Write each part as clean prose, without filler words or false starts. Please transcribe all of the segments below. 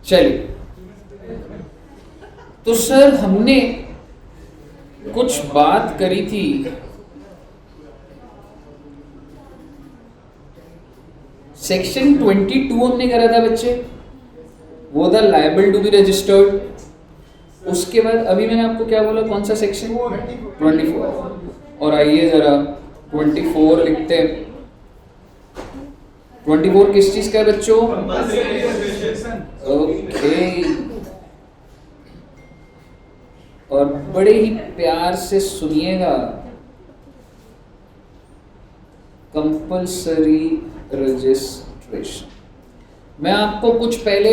चलिए, तो सर हमने कुछ बात करी थी सेक्शन 22 हमने करा था बच्चे, वो था लायबल टू बी रजिस्टर्ड। उसके बाद अभी मैंने आपको क्या बोला, कौन सा सेक्शन? 24। और आइए जरा 24 लिखते हैं। 24 किस चीज का है बच्चों? ओके, और बड़े ही प्यार से सुनिएगा, कंपल्सरी रजिस्ट्रेशन। मैं आपको कुछ पहले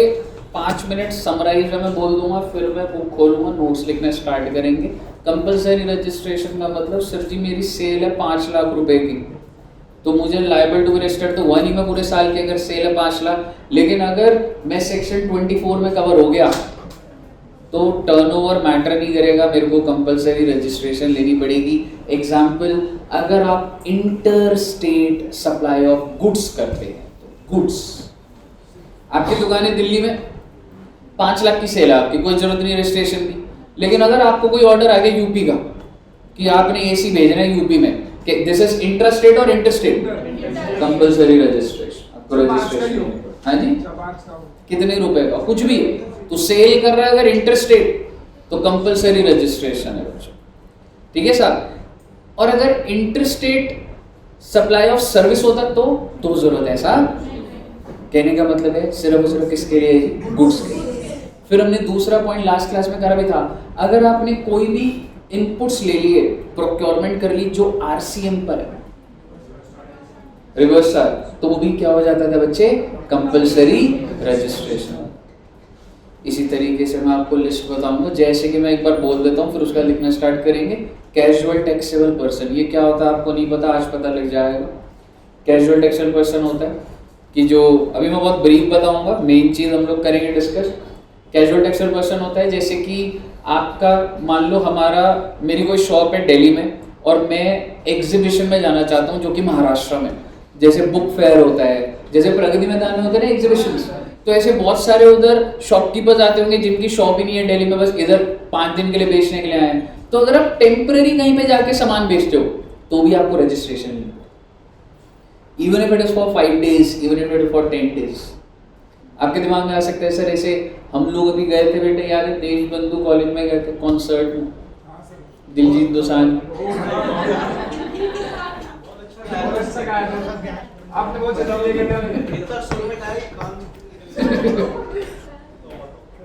5 मिनट समराइज में बोल दूंगा, फिर मैं बुक खोलूंगा, नोट्स लिखना स्टार्ट करेंगे। कंपल्सरी रजिस्ट्रेशन का मतलब, सर जी मेरी सेल है 5 लाख रुपए की, तो मुझे लायबल टू बी रजिस्टर्ड तो हुआ नहीं मैं पूरे साल की, अगर सेल है 5 लाख। लेकिन अगर मैं सेक्शन 24 में कवर हो गया तो टर्नओवर मैटर नहीं करेगा, मेरे को कंपल्सरी रजिस्ट्रेशन लेनी पड़ेगी। एग्जाम्पल, अगर आप inter state supply of goods करते हैं, तो गुड्स, आपकी दुकान है दिल्ली में, 5 लाख की सेल है आपकी, कोई जरूरत नहीं रजिस्ट्रेशन की। लेकिन अगर आपको कोई ऑर्डर आ गया यूपी का कि आपने एसी भेजना है यूपी में, दिस इज इंटर स्टेट और इंटर स्टेट, कंपल्सरी रजिस्ट्रेशन, आपको रजिस्ट्रेशन। हाँ जी, कितने रुपए का, कुछ भी, तो सेल कर रहा है अगर इंटर स्टेट तो कंपल्सरी रजिस्ट्रेशन है बच्चों, ठीक है साहब। और अगर inter state supply of service होता तो जरूरत है साहब। कहने का मतलब है सिर्फ और सिर्फ किसके लिए? गुड्स के लिए। फिर हमने दूसरा पॉइंट लास्ट क्लास में करा भी था, अगर आपने कोई भी इनपुट्स ले लिए, प्रोक्योरमेंट कर ली जो आरसीएम पर है, रिवर्स सर, तो वो भी क्या हो जाता था बच्चे? Compulsory registration. इसी तरीके से मैं आपको लिस्ट बताऊंगा, जैसे कि मैं एक बार बोल देता हूँ फिर उसका लिखना स्टार्ट करेंगे। कैजुअल टैक्सेबल पर्सन, ये क्या होता है आपको नहीं पता, आज पता लग जाएगा। कैजुअल टैक्सेबल पर्सन होता है कि जो, अभी मैं बहुत ब्रीफ बताऊंगा, मेन चीज हम लोग करेंगे डिस्कस। कैजुअल टैक्सेबल पर्सन होता है जैसे कि आपका, मान लो मेरी कोई शॉप है दिल्ली में और मैं एग्जीबिशन में जाना चाहता हूँ जो कि महाराष्ट्र में, जैसे बुक फेयर होता है, जैसे प्रगति मैदान में होते हैं ना एग्जीबिशन, तो ऐसे बहुत सारे उधर शॉपकीपर्स आते होंगे जिनकी शॉप ही नहीं है दिल्ली में, बस इधर 5 दिन के लिए बेचने के लिए आए हैं। तो अगर आप टेम्पररी कहीं पे जाके सामान बेचते हो तो भी आपको रजिस्ट्रेशन नहीं, even if it is for 5 days, even if it is for 10 days। आपके दिमाग में आ सकता है सर ऐसे हम लोग अभी गए थे बेटे, याद है देश बंधु कॉलेज में गए थे कॉन्सर्ट में, दिलजीत दोसांझ, आपने बहुत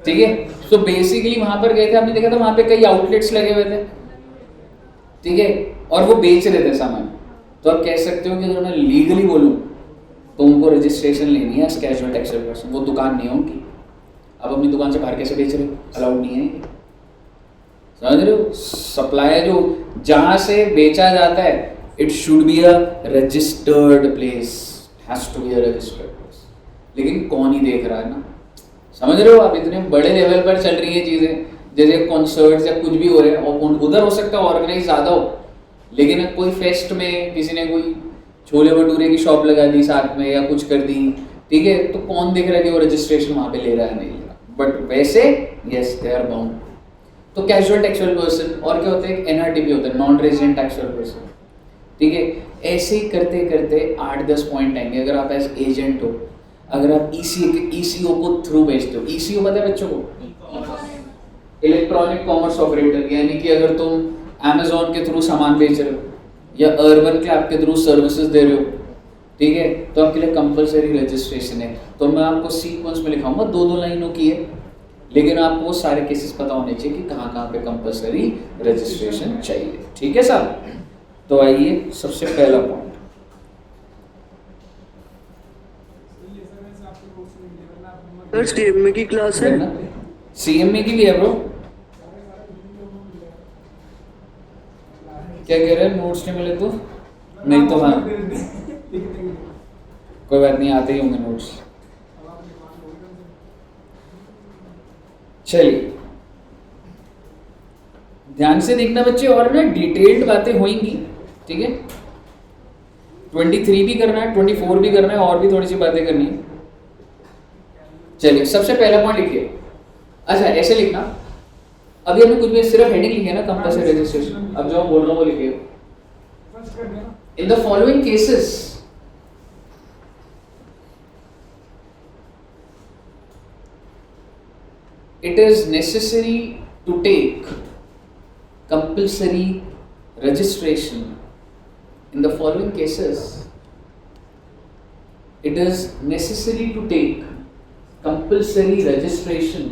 ठीक है। तो बेसिकली वहां पर गए थे, आपने देखा था वहां पे कई आउटलेट्स लगे हुए थे, ठीक है, और वो बेच रहे थे सामान। तो आप कह सकते हो कि अगर मैं लीगली बोलूं तो उनको रजिस्ट्रेशन लेनी है एज कैजुअल टैक्सेबल पर्सन, वो दुकान नहीं है उनकी, अब अपनी दुकान से बाहर कैसे बेच रहे हो, अलाउड नहीं है, समझ रहे हो। सप्लाई जो जहां से बेचा जाता है, it should be a registered place, has to be a registered place. लेकिन कौन ही देख रहा है ना, समझ रहे हो आप, इतने बड़े लेवल पर चल रही है चीजें, जैसे कॉन्सर्ट्स या कुछ भी हो रहे हैं, और उधर हो सकता है ऑर्गेनाइज ज्यादा हो, लेकिन कोई फेस्ट में किसी ने कोई छोले भटूरे की शॉप लगा दी साथ में या कुछ कर दी, ठीक है, तो कौन देख रहा है कि वो रजिस्ट्रेशन वहां पे ले रहा है नहीं ले रहा, बट वैसे यस दे आर बाउंड। तो कैजुअल टैक्सेबल पर्सन, और क्या होता है, एनआरटीपी होता है, नॉन रेजिडेंट टैक्सेबल पर्सन, ठीक है। ऐसे ही करते करते 8-10 पॉइंट आएंगे। अगर आप एज एजेंट हो, अगर आप ईसीओ को थ्रू भेजते हो, ईसीओ पता है बच्चों को, इलेक्ट्रॉनिक कॉमर्स ऑपरेटर, यानी कि अगर तुम अमेजोन के थ्रू सामान बेच रहे हो या अर्बन क्लैप के थ्रू सर्विसेज दे रहे हो, ठीक है, तो आपके लिए कंपलसरी रजिस्ट्रेशन है। तो मैं आपको सीक्वेंस में लिखाऊंगा, 2-2 लाइनों की है, लेकिन आपको वो सारे केसेस पता होने चाहिए कि कहाँ कहाँ पे कंपलसरी रजिस्ट्रेशन चाहिए, ठीक है साहब। तो आइए सबसे पहला पॉइंट, सर सीएमए की क्लास है ना, सीएमए की भी है ब्रो, क्या कह रहे हैं, नोट्स नहीं मिले तो नहीं तो हाँ कोई बात नहीं, आते ही होंगे नोट्स। चलिए ध्यान से देखना बच्चे, और ना डिटेल्ड बातें होंगी, ठीक है। 23 भी करना है, 24 भी करना है, और भी थोड़ी सी बातें करनी है। चलिए सबसे पहला पॉइंट लिखिए। अच्छा ऐसे लिखना, अभी हमने कुछ भी सिर्फ हेडिंग लिखी है ना, कंपल्सरी रजिस्ट्रेशन। अब जो मैं बोल रहा हूँ वो लिखिए। In the following cases it is necessary to take compulsory registration. In the following cases, it is necessary to take compulsory registration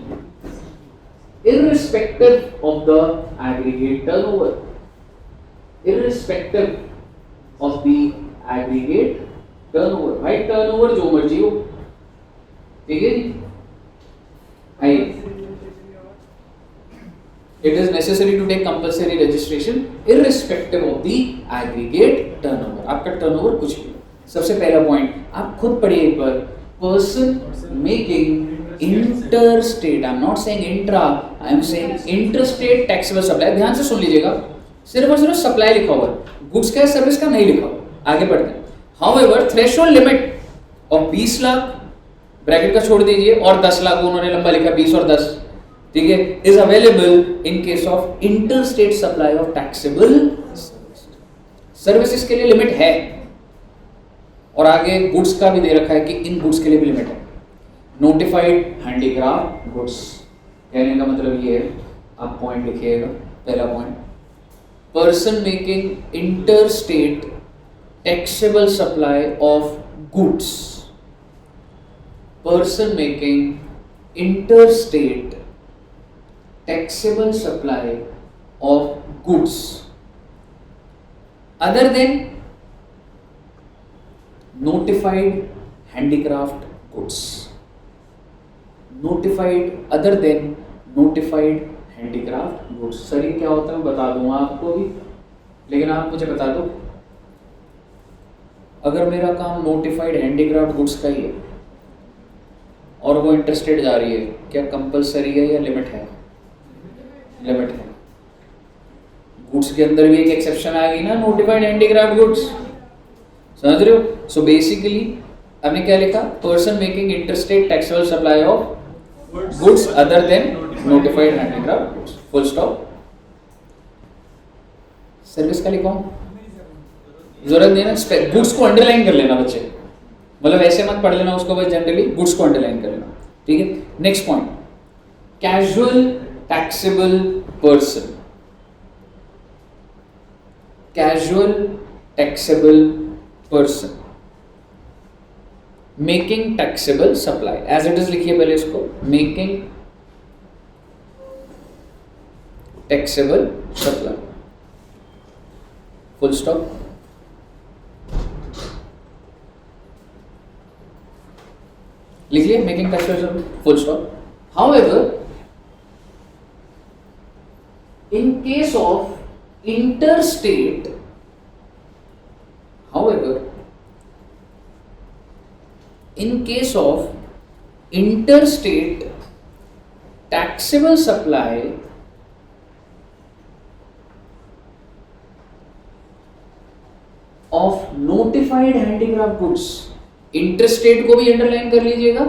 irrespective of the aggregate turnover. Irrespective of the aggregate turnover. भाई turnover जो मर्जी हो, ठीक है जी? आइए, it is necessary to take compulsory registration irrespective of the aggregate turnover. आपका turnover कुछ भी। सबसे पहला पॉइंट आप खुद पढ़िए एक बार। person making interstate, I am not saying intra, I am saying interstate taxable supply। ध्यान से सुन लीजिएगा, सिर्फ और सिर्फ सप्लाई लिखा हुआ है, गुड्स का सर्विस का नहीं लिखा हुआ। आगे बढ़ते हैं। However, threshold limit of 20 lakh bracket का छोड़ दीजिए और 10 लाख उन्होंने लंबा लिखा, 20 और 10, ठीक है, is available in case of inter state supply of taxable services के लिए लिमिट है, और आगे गुड्स का भी दे रखा है कि इन गुड्स के लिए भी लिमिट है। नोटिफाइड हैंडीक्राफ्ट गुड्स, कहने का मतलब ये है, आप पॉइंट लिखिएगा। पहला point, person making inter state taxable supply of goods, person making interstate taxable supply of goods other than notified handicraft goods, notified other than notified handicraft goods। Sir ये क्या होता है मैं बता दूंगा आपको भी, लेकिन आप मुझे बता दो, अगर मेरा काम नोटिफाइड हैंडीक्राफ्ट गुड्स का ही है और वो इंटरस्टेट जा रही है, क्या कंपलसरी है या लिमिट है? लिमिट है। गुड्स के अंदर भी एक एक्सेप्शन आ गई ना, नोटिफाइड हैंडीक्राफ्ट गुड्स, समझ रहे हो? सो बेसिकली हमने क्या लिखा? Person making interstate taxable supply of goods other than notified handicraft goods, full stop. Service का लिखा हूं, जरूरत नहीं ना, गुड्स को अंडरलाइन कर लेना बच्चे, मतलब ऐसे मत पढ़ लेना उसको, बस जनरली गुड्स को अंडरलाइन कर लेना, ठीक है। Next point, casual taxable person, casual taxable person making taxable supply, as it is लिखिए पहले इसको, making taxable supply, full stop. लिख लिया, making taxable, full stop. However, in case of interstate, however, in case of interstate taxable supply of notified handicraft goods, interstate को भी underline कर लीजिएगा,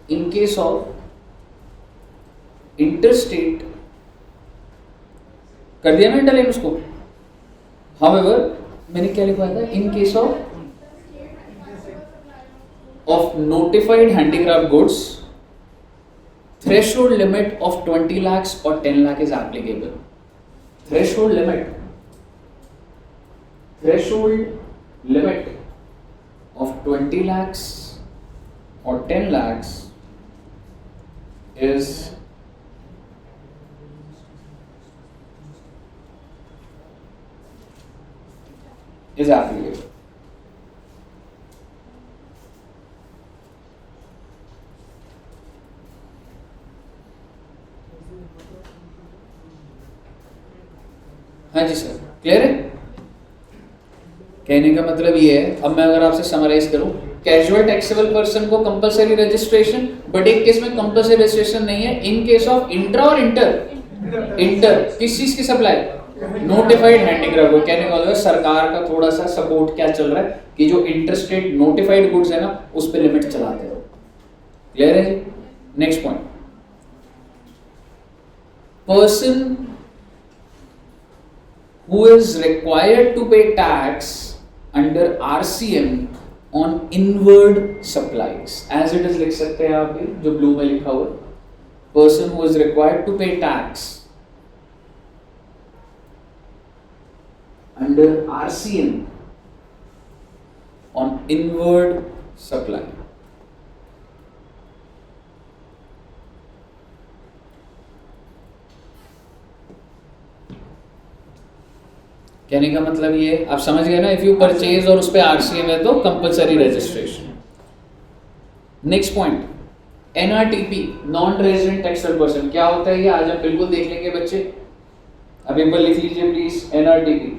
इन case of interstate, कर दिया ना अंडरलाइन उसको। हाउएवर, मैंने क्या लिखवाया था? इन case of notified handicraft goods, threshold limit of 20 lakhs और 10 lakh is applicable. Threshold limit, threshold limit of 20 lakhs or 10 lakhs is applicable। हाँ जी सर, क्लियर है? कहने का मतलब ये है, अब मैं अगर आपसे समराइज करूं, कैजुअल टैक्सेबल पर्सन को कंपलसरी रजिस्ट्रेशन, बट एक केस में कंपलसरी रजिस्ट्रेशन नहीं है, इन केस ऑफ इंट्रा और इंटर, इंटर किस चीज की सप्लाई? नोटिफाइड हैंडीक्राफ्ट को कहने का मतलब है सरकार का थोड़ा सा सपोर्ट क्या चल रहा है कि जो इंटरस्टेट नोटिफाइड गुड्स है ना उस पे लिमिट चलाते हो। क्लियर है जी? Next point, person who is required to pay tax under RCM on inward supplies, as it is लिख सकते हैं आप भी जो ब्लू में लिखा हुआ, person who is required to pay tax under RCM on inward supply। कहने का मतलब ये आप समझ गए ना, इफ यू परचेज और उस पे आरसीएम है तो compulsory registration. Next point, NRTP non resident taxable person, क्या होता है ये आज हम बिल्कुल देख लेंगे बच्चे। अब एक बार लिख लीजिए प्लीज, एनआरटीपी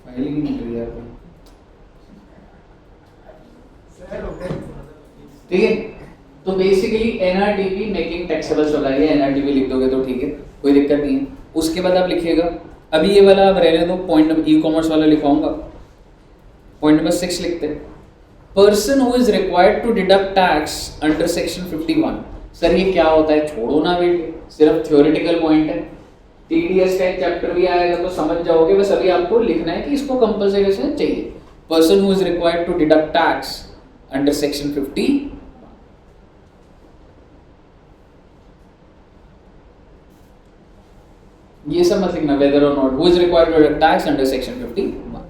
फाइल ही नहीं मिल रही है आपको। ठीक है, तो basically NRTP making taxable supply है, एनआरटीपी लिख दोगे तो ठीक है, कोई दिक्कत नहीं है। उसके बाद आप लिखिएगा, अभी ये वाला आप रहने दो, पॉइंट नंबर ई कॉमर्स वाला लिखवाऊंगा, पॉइंट नंबर 6 लिखते हैं, person who is required to deduct tax under section 51। Sir ये क्या होता है, छोड़ो ना बेटे, सिर्फ थ्योरेटिकल पॉइंट है, टीडीएस का एक चैप्टर भी आएगा तो समझ जाओगे, बस अभी आपको लिखना है कि इसको कंपलसरी से चाहिए। Person who is required to deduct tax under section 50, ये सब मत लिखना, वेदर और not, who is required to deduct tax under section 51।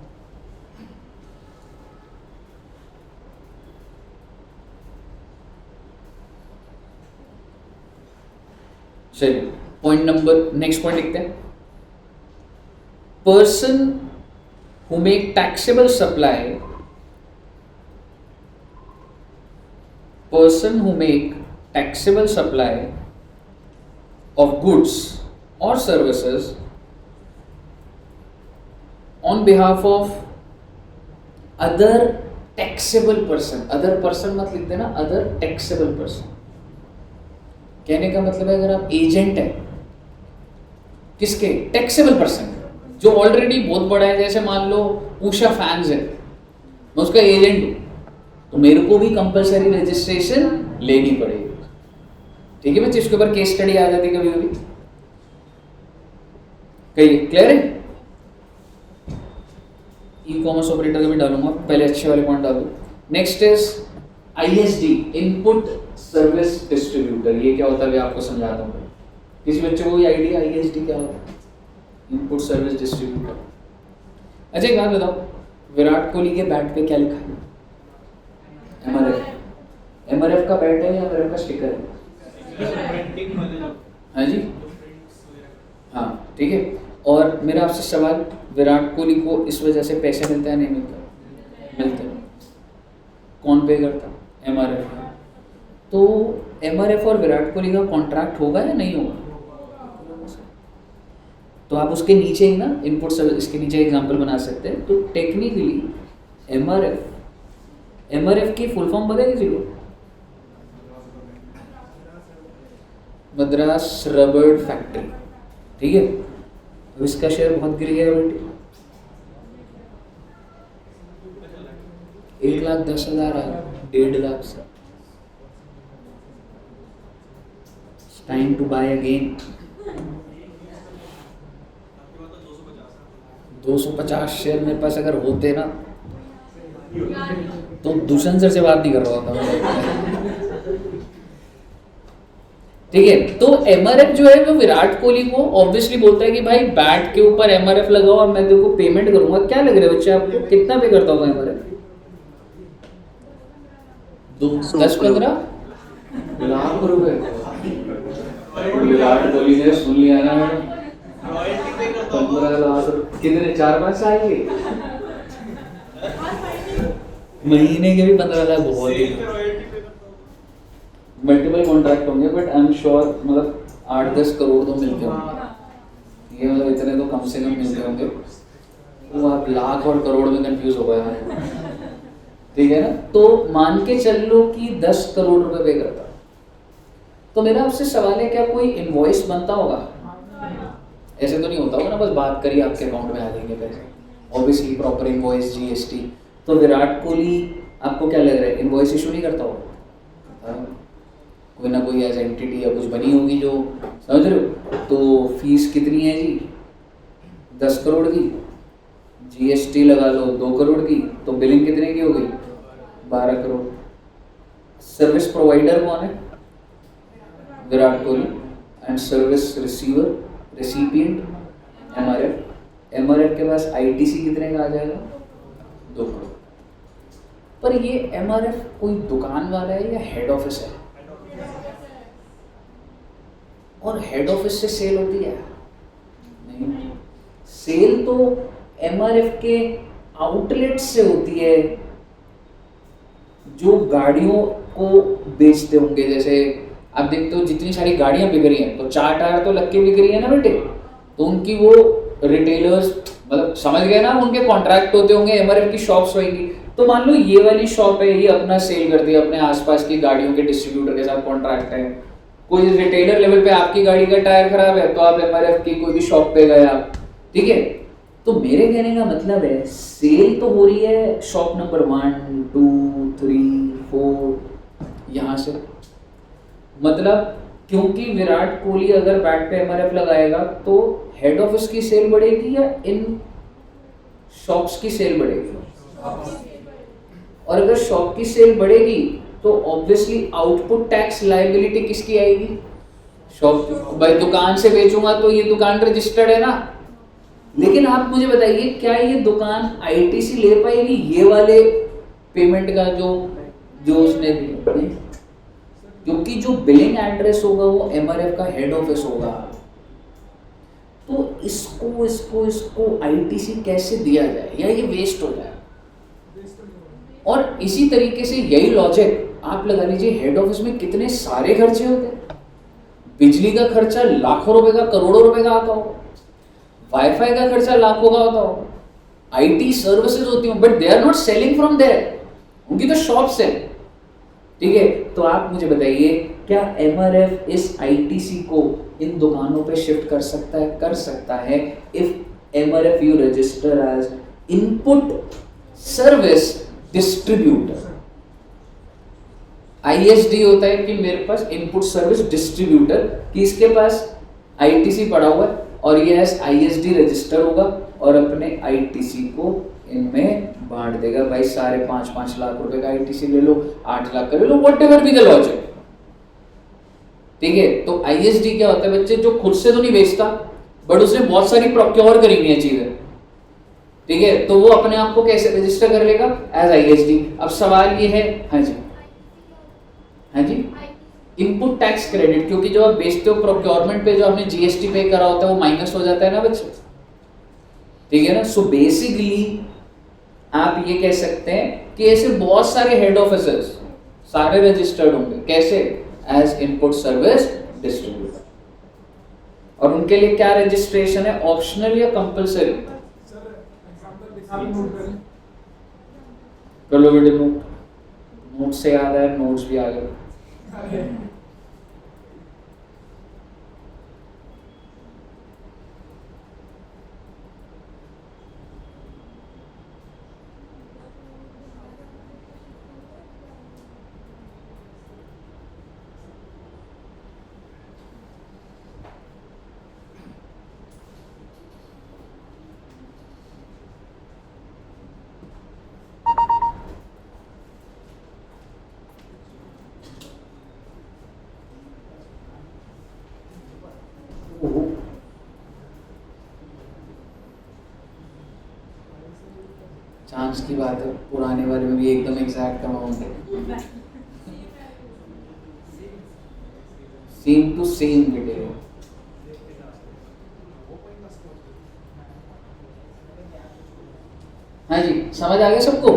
चलिए पॉइंट नंबर, नेक्स्ट पॉइंट लिखते हैं, person who make taxable supply, person who make taxable supply of goods और services on behalf of other taxable person, other person मत लिख देना, other taxable person. कहने का मतलब है अगर आप एजेंट है किसके, टैक्सेबल पर्सन जो ऑलरेडी बहुत बड़ा है, जैसे मान लो उषा फैंस है, मैं उसका एजेंट हूं, तो मेरे को भी कंपलसरी रजिस्ट्रेशन लेनी पड़ेगी। ठीक है बच्चे, इसके ऊपर केस स्टडी आ जाती कभी कभी, कहिए क्लियर है। ई कॉमर्स ऑपरेटर का भी डालूंगा, पहले अच्छे वाले पॉइंट डालू। Next is ISD, input service distributor, ये क्या होता है आपको समझाता हूँ। किसी बच्चे को कोई आइडिया आईएसडी क्या होता है, इनपुट सर्विस डिस्ट्रीब्यूटर। अच्छा एक बात बताओ, विराट कोहली के बैट पे क्या लिखा है, एमआरएफ। एमआरएफ का बैट है या एमआरएफ का स्टिकर है? हाँ जी, हाँ ठीक है। और मेरा आपसे सवाल, विराट कोहली को इस वजह से पैसे मिलता है नहीं मिलता? मिलता है। कौन पे करता? एमआरएफ। तो एमआरएफ और विराट कोहली का कॉन्ट्रैक्ट होगा या नहीं होगा? तो आप उसके नीचे ही ना इनपुट सर्विस, इसके नीचे एग्जांपल बना सकते हैं। तो टेक्निकली एमआरएफ की फुल फॉर्म पता है किसी को? Madras rubber factory. ठीक है, तो इसका शेयर बहुत गिर गया बेटे, 1,10,000 आया, 1.5 लाख से। Time to buy again. 250 share मेरे पास अगर होते ना तो दुष्यंत सर से बात नहीं कर रहा होता मैं। ठीक है, तो एमआरएफ जो है वो विराट कोहली को ऑब्वियसली बोलता है कि भाई बैट के ऊपर एमआरएफ लगाओ और मैं तेरे को पेमेंट करूंगा। क्या लग रहा है बच्चे आपको, कितना पे करता होगा एमआरएफ? 10-15 लाख रुपए। विराट कोहली ने सुन लिया ना, 15 लाख। कितने 4-5 साल के? महीने के भी 15 लाख बहुत ही मल्टीपल कॉन्ट्रैक्ट होंगे, बट आई एम श्योर मतलब 8-10 करोड़ तो मिलते होंगे ये, मतलब इतने तो कम से कम मिलते होंगे। वो आप लाख और करोड़ में कंफ्यूज हो गया, ठीक है ना। तो मान के चल लो कि 10 करोड़ रुपए पे करता, तो मेरा आपसे सवाल है क्या कोई इनवॉइस बनता होगा? ऐसे तो नहीं होता होगा ना बस बात करिए आपके अकाउंट में आ जाएंगे पैसे, ऑब्वियसली प्रॉपर इनवॉइस जीएसटी। तो विराट कोहली आपको क्या लग रहा है इनवॉइस इशू नहीं करता होगा? कोई ना कोई एज एंटिटी या कुछ बनी होगी जो, समझ रहे हो। तो फीस कितनी है जी 10 करोड़ की, जीएसटी लगा लो 2 करोड़ की, तो बिलिंग कितने की हो गई 12 करोड़। सर्विस प्रोवाइडर कौन है? Virat Kohli. And service receiver recipient MRF. MRF के पास आईटीसी कितने का आ जाएगा 2 करोड़। पर ये एमआरएफ कोई दुकान वाला है या हेड ऑफिस है? और हेड ऑफिस से सेल होती है? नहीं, सेल तो एमआरएफ के आउटलेट से होती है जो गाड़ियों को बेचते होंगे। जैसे आप देखते हो जितनी सारी गाड़ियां बिक रही हैं तो 4 टायर तो लग के बिक रही है ना बेटे, तो उनकी वो रिटेलर्स मतलब समझ गए ना, उनके कॉन्ट्रैक्ट होते होंगे, एमआरएफ की शॉप्स होंगी। तो मान लो ये वाली शॉप है, ये अपना सेल करती है, अपने आसपास की गाड़ियों के डिस्ट्रीब्यूटर के साथ कॉन्ट्रैक्ट है। कोई रिटेलर लेवल पे आपकी गाड़ी का टायर खराब है तो आप एमआरएफ की कोई भी शॉप पे गए आप, ठीक है। तो मेरे कहने का मतलब है सेल तो हो रही है शॉप नंबर 1, 2, 3, 4 यहाँ से। मतलब क्योंकि विराट कोहली अगर बैट पे एमआरएफ लगाएगा तो हेड ऑफिस की सेल बढ़ेगी या इन शॉप्स की सेल बढ़ेगी? और अगर शॉप की सेल बढ़ेगी तो ऑब्वियसली आउटपुट टैक्स लायबिलिटी किसकी आएगी? शॉप की। भाई दुकान से बेचूंगा तो ये दुकान रजिस्टर्ड है ना। लेकिन आप मुझे बताइए क्या ये दुकान आईटीसी ले पाएगी ये वाले पेमेंट का जो उसने दिया? नहीं, क्योंकि जो बिलिंग एड्रेस होगा वो एमआरएफ का हेड ऑफिस होगा। तो इसको आईटीसी कैसे दिया जाए या ये वेस्ट हो जाए? और इसी तरीके से यही लॉजिक आप लगा लीजिए हेड ऑफिस में कितने सारे खर्चे होते हैं। बिजली का खर्चा लाखों रुपए का, करोड़ों रुपए का आता होगा, वाईफाई का खर्चा लाखों का होता होगा, आईटी सर्विसेज होती हैं, but they are not selling from there, उनकी तो शॉप्स हैं, ठीक है। तो आप मुझे बताइए क्या एमआरएफ इस आईटीसी को इन दुकानों पे शिफ्ट कर सकता है? कर सकता है if MRF you register as input service distributor. ISD होता है कि मेरे पास इनपुट सर्विस डिस्ट्रीब्यूटर, कि इसके पास आईटीसी पड़ा हुआ है और ये एस आईएसडी रजिस्टर होगा और अपने आईटीसी को इनमें बांट देगा। भाई सारे 5-5 लाख रुपए का आईटीसी ले लो, 8 लाख का ले लो, व्हाटएवर बी द लॉजिक, ठीक है। तो आईएसडी क्या होता है बच्चे, जो खुद से तो नहीं बेचता बट उसने बहुत सारी प्रोक्योर करी हुई है चीजें, ठीक है, तो वो अपने आप को कैसे रजिस्टर कर लेगा? As ISD. अब सवाल ये है, हाँ जी हाँ जी, इनपुट टैक्स क्रेडिट, क्योंकि जो आप बेचते हो प्रोक्योरमेंट पे जो आपने जीएसटी पे करा होता है वो माइनस हो जाता है ना बच्चे, ठीक है ना। सो बेसिकली आप ये कह सकते हैं कि ऐसे बहुत सारे हेड ऑफिसेस सारे रजिस्टर्ड होंगे, कैसे? As input service distributor. और उनके लिए क्या रजिस्ट्रेशन है, ऑप्शनल या कंपलसरी? कर लो बेटे नोट से याद है, नोट्स भी आ गए। चांस की बात है, पुराने वाले में भी एकदम एग्जैक्ट अमाउंट है, सेम टू सेम बेटे। हाँ जी, समझ आ गया सबको?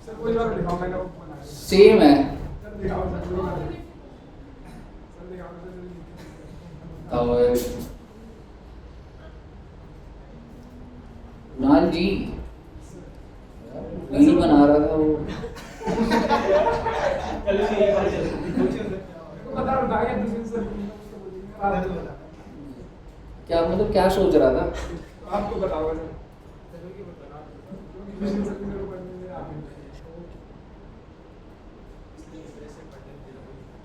सर कोई बार दिखाओ, मैंने वो बनाया सेम है। सर, दिखाओ सर, कोई बार दिखाओ। सर दिखाओ सर, और नान जी नहीं बना रहा था वो। बता क्या दूसरी सर बता, क्या मतलब क्या सोच रहा था? आपको बताओ सर।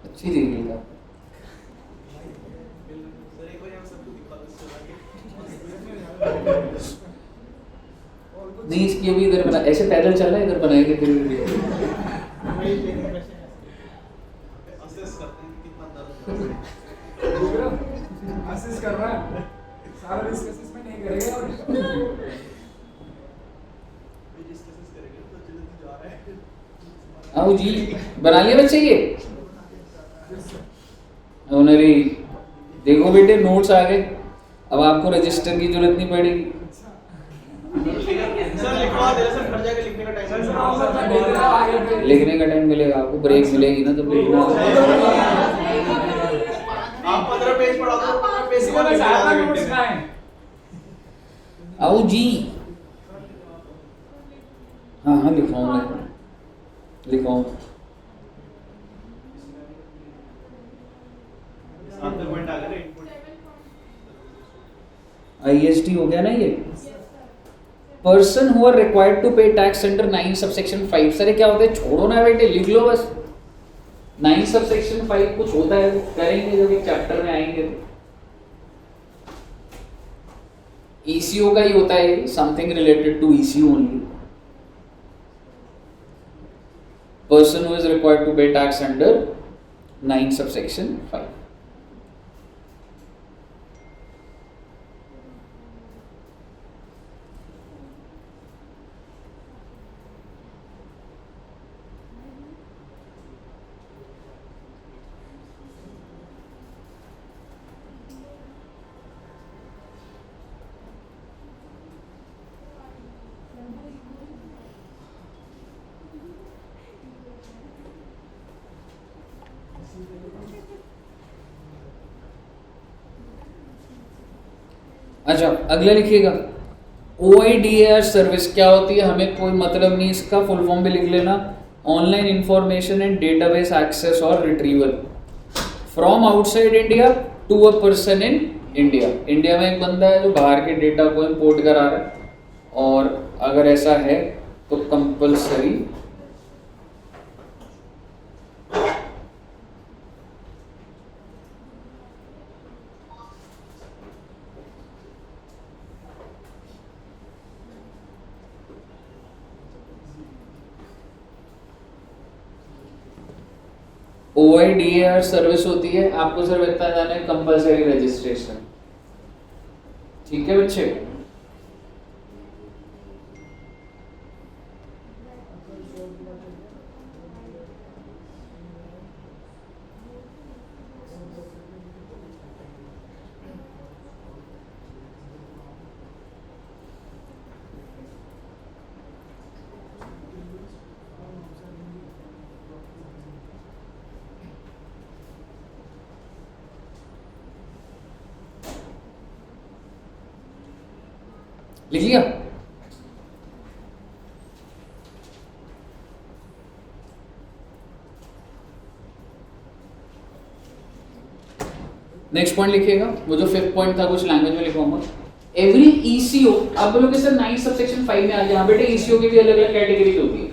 अच्छी देगी का नहीं, इसकी अभी इधर बना, ऐसे पैदल चल रहा है, इधर बनाएंगे धीरे असिस्ट कर रहा है, सारा रिस्क असेसमेंट नहीं करेगा और आओ जी, बना लिया बच्चे ये? ओनरी देखो बेटे, नोट्स आ गए, अब आपको रजिस्टर की जरूरत नहीं पड़ेगी। लिखने का टाइम मिलेगा आपको, ब्रेक मिलेगी ना तब लिखना। आप 15 पेज पढ़ा दो, 15 पेज इसको मैं ज्यादा नोट्स खाएं। आओ जी, हाँ हाँ लिखाऊं मैं, लिखाऊं। IST हो गया ना ये? Person who are required to pay tax under 9 subsection 5। Sir ये क्या होता है? छोड़ो ना बेटे, लिख लो बस। 9 सबसेक्शन 5 कुछ होता है, करेंगे जब एक चैप्टर में आएंगे तो। ECO का ही होता है, something related to ECO only. Person who is required to pay tax under 9 subsection 5। अच्छा, अगला लिखिएगा। OIDAR सर्विस क्या होती है? हमें कोई मतलब नहीं, इसका फुल फॉर्म भी लिख लेना। Online information and database access और retrieval from outside India to a person in India. India में एक बंदा है जो बाहर के डेटा को इंपोर्ट करा रहा है, और अगर ऐसा है तो कंपल्सरी OIDAR सर्विस होती है। आपको सिर्फ इतना जाना है, कंपल्सरी रजिस्ट्रेशन। ठीक है बच्चे? लिख लिया? नेक्स्ट पॉइंट लिखिएगा, वो जो 5th पॉइंट था कुछ लैंग्वेज में लिखूंगा। एवरी ECO, आप बोलोगे सर 9 सबसेक्शन 5 में आ गया। बेटे ECO की भी अलग अलग कैटेगरीज होती है,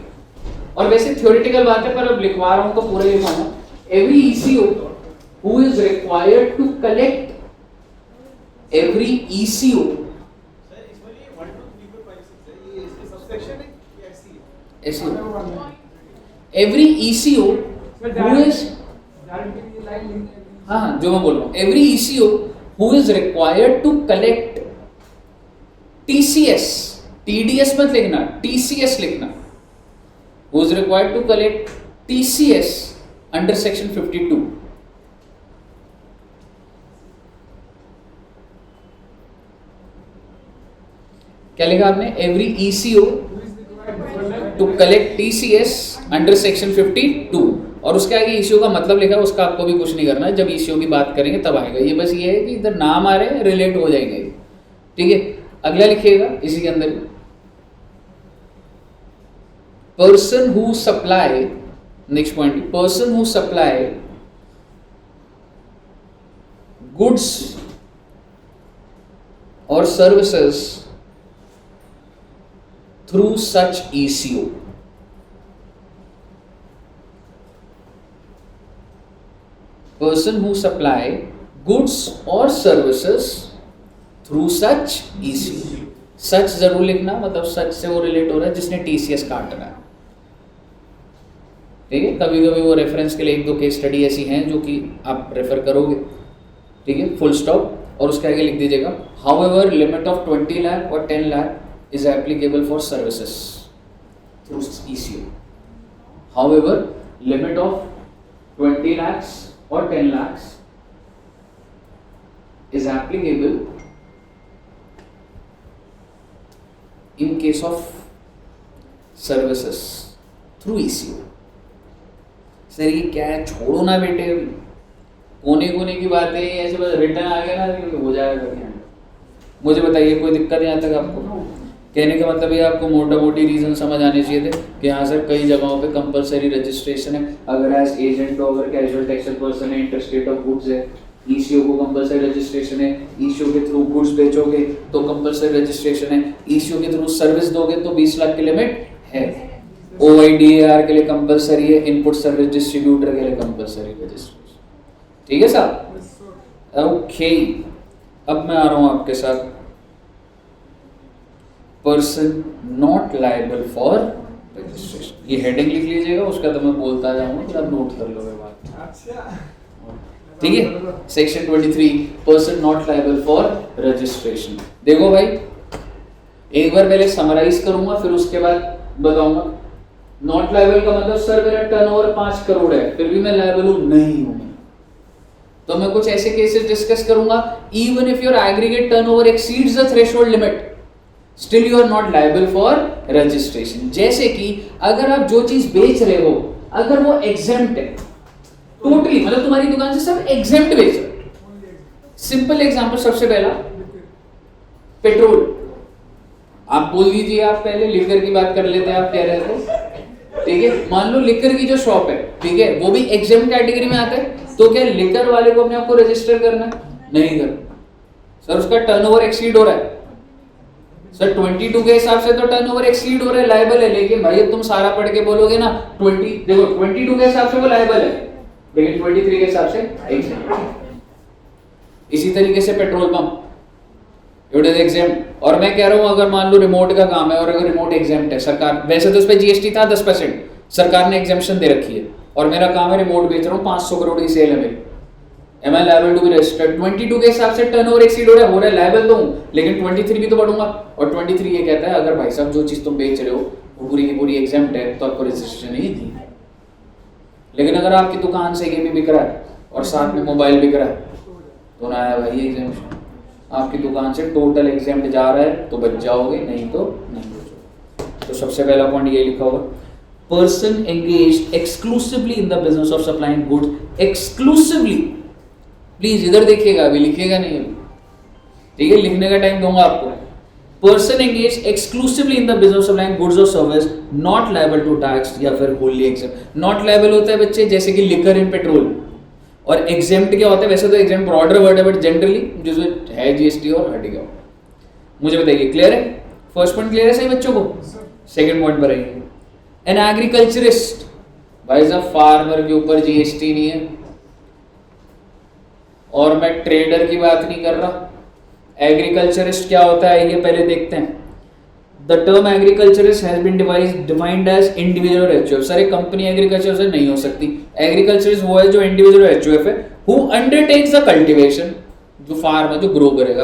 और वैसे थ्योरेटिकल बात है, पर अब लिखवा रहा हूं तो पूरा लिखवाऊंगा। Every ECO who is required to collect, every ECO ऐसी एवरी ECO हु इज, हाँ जो मैं बोल रहा हूँ, every ECO who is required to collect TCS, TDS मत लिखना, TCS लिखना। Who is required to collect TCS under section 52। क्या लिखा आपने? Every ECO to collect TCS under section 52, और उसके आगे ईसीओ का मतलब लिखा है, उसका आपको भी कुछ नहीं करना है, जब ईसीओ की बात करेंगे तब आएगा। ये बस ये है कि इधर नाम आ रहे हैं, रिलेट हो जाएंगे, ठीक है। अगला लिखिएगा इसी के अंदर, person who supply, next point, person who supply goods और services through such ECO. Person who supply goods और services through such ECO. Such जरूर लिखना, मतलब सच से वो रिलेट हो रहा है जिसने टीसीएस काटना है, ठीक है। कभी कभी वो रेफरेंस के लिए एक दो केस स्टडी ऐसी हैं जो कि आप रेफर करोगे, ठीक है, फुल स्टॉप, और उसके आगे लिख दीजिएगा हाउएवर लिमिट ऑफ 20 लाख और 10 lakh is applicable for services through eco. However limit of 20 lakhs or 10 lakhs is applicable in case of services through ECO। Sir ये क्या है, छोड़ो ना बेटे, कोने कोने की बातें ऐसे बस रिटर्न आ गया ना हो जाएगा क्या। मुझे बताइए कोई दिक्कत यहाँ तक आपको? कहने का मतलब ये आपको मोटा मोटी रीज़न समझ आने चाहिए थे कि हाँ सर कई जगहों पे कंपलसरी रजिस्ट्रेशन है, अगर एज एजेंट हो, अगर कैजुअल टेक्सचर पर्सन है, इंटरस्टेट ऑफ गुड्स है, ईसीओ को कंपलसरी रजिस्ट्रेशन है, ईसीओ के थ्रू गुड्स बेचोगे तो कंपलसरी रजिस्ट्रेशन है, ईसीओ के थ्रू सर्विस दोगे तो 20 लाख की लिमिट है, OIDAR के लिए कंपलसरी है, इनपुट सर्विस डिस्ट्रीब्यूटर के लिए कंपलसरी रजिस्ट्रेशन, ठीक है साहब? ओके, अब मैं आ रहा हूँ आपके साथ person not liable for registration. ये हेडिंग लिख लीजिएगा, उसका तो मैं बोलता जाऊंगा, फिर आप नोट कर लोगे बात, अच्छा ठीक है। Section 23 person not liable for registration. देखो भाई, एक बार पहले समराइज करूंगा, फिर उसके बाद बताऊंगा। नॉट लायबल का मतलब सर मेरा टर्नओवर 5 करोड़ है, फिर भी मैं लायबल हूं, नहीं हूं मैं, तो मैं कुछ ऐसे केसेस डिस्कस करूंगा, even if your aggregate turnover exceeds the threshold limit still you are not liable for registration. जैसे कि अगर आप जो चीज बेच रहे हो अगर वो एग्जेम्प्ट है टोटली, मतलब तुम्हारी दुकान से सब एग्जेम्प्ट बेच रहे हो। सिंपल एग्जांपल, सबसे पहला पेट्रोल, आप बोल दीजिए, आप पहले लिकर की बात कर लेते हैं, आप कह रहे थे, ठीक है। मान लो लिकर की जो शॉप है, ठीक है, वो भी एग्जेम्प्ट कैटेगरी में आता है, तो क्या लिकर वाले को अपने आप को रजिस्टर करना है? नहीं करना सर, उसका टर्नओवर एक्सीड हो रहा है सर, 22 के हिसाब से तो टर्नओवर एक्सीड हो रहा है, लायबल है। लेकिन भाई तुम सारा पढ़ के बोलोगे ना 20, देखो 22 के हिसाब से वो लायबल है, लेकिन 23 के हिसाब से एग्जेम्प्ट। इसी तरीके से petrol pump, it is exempt. और मैं कह रहा हूं अगर मान लो रिमोट का काम है और अगर रिमोट एग्जेम्प्ट है, सरकार वैसे तो उस पर जीएसटी था 10%, सरकार ने एग्जेम्पशन दे रखी है, और मेरा काम है रिमोट बेच रहा हूँ, 500 करोड़ की सेल है मेरी, am I liable to be registered. 22 के हिसाब से टर्नओवर एक्सीड हो रहा है, लायबल तो हूं, लेकिन 23 भी तो बढ़ूंगा। और 23 ये कहता है अगर भाई साहब जो चीज तुम बेच रहे हो वो पूरी की पूरी एग्जेम्प्ट है तो आपको रजिस्ट्रेशन नहीं दी। लेकिन अगर आपकी दुकान से ये भी बिक रहा है और साथ में मोबाइल बिक रहा है तो ना आया भाई एग्जेम्पशन, आपकी दुकान से टोटल एग्जेम्प्ट जा रहा है तो बच जाओगे, नहीं तो नहीं बचोगे। तो सबसे पहला पॉइंट ये लिखा होगा, person engaged exclusively in the business of supplying goods. Exclusively, please इधर देखिएगा, अभी लिखिएगा नहीं अभी, ठीक है, लिखने का टाइम दूंगा आपको। Person engage exclusively in the business of supplying goods और service not liable to tax या फिर होली एग्जेम्प्ट। नॉट लायबल होता है बच्चे जैसे कि लिकर इन पेट्रोल, और एग्जेम्प्ट क्या होता है? वैसे तो एग्जेम्प्ट ब्रॉडर वर्ड है, बट जनरली जिसमें है जीएसटी और हट गया। मुझे बताइए, क्लियर है? फर्स्ट पॉइंट क्लियर है सही बच्चों को? सेकंड पॉइंट पर आइए, एन एग्रीकल्चरिस्ट, भाई साहब फार्मर के ऊपर जीएसटी नहीं है, और मैं ट्रेडर की बात नहीं कर रहा। एग्रीकल्चरिस्ट क्या होता है ये पहले देखते हैं। The term agriculturist has been defined as individual HUF. Sir एक कंपनी एग्रीकल्चर से नहीं हो सकती। एग्रीकल्चरिस्ट वो है जो इंडिविजुअल एचयूएफ है, हु अंडरटेक्स द कल्टीवेशन, जो फार्मर जो ग्रो करेगा।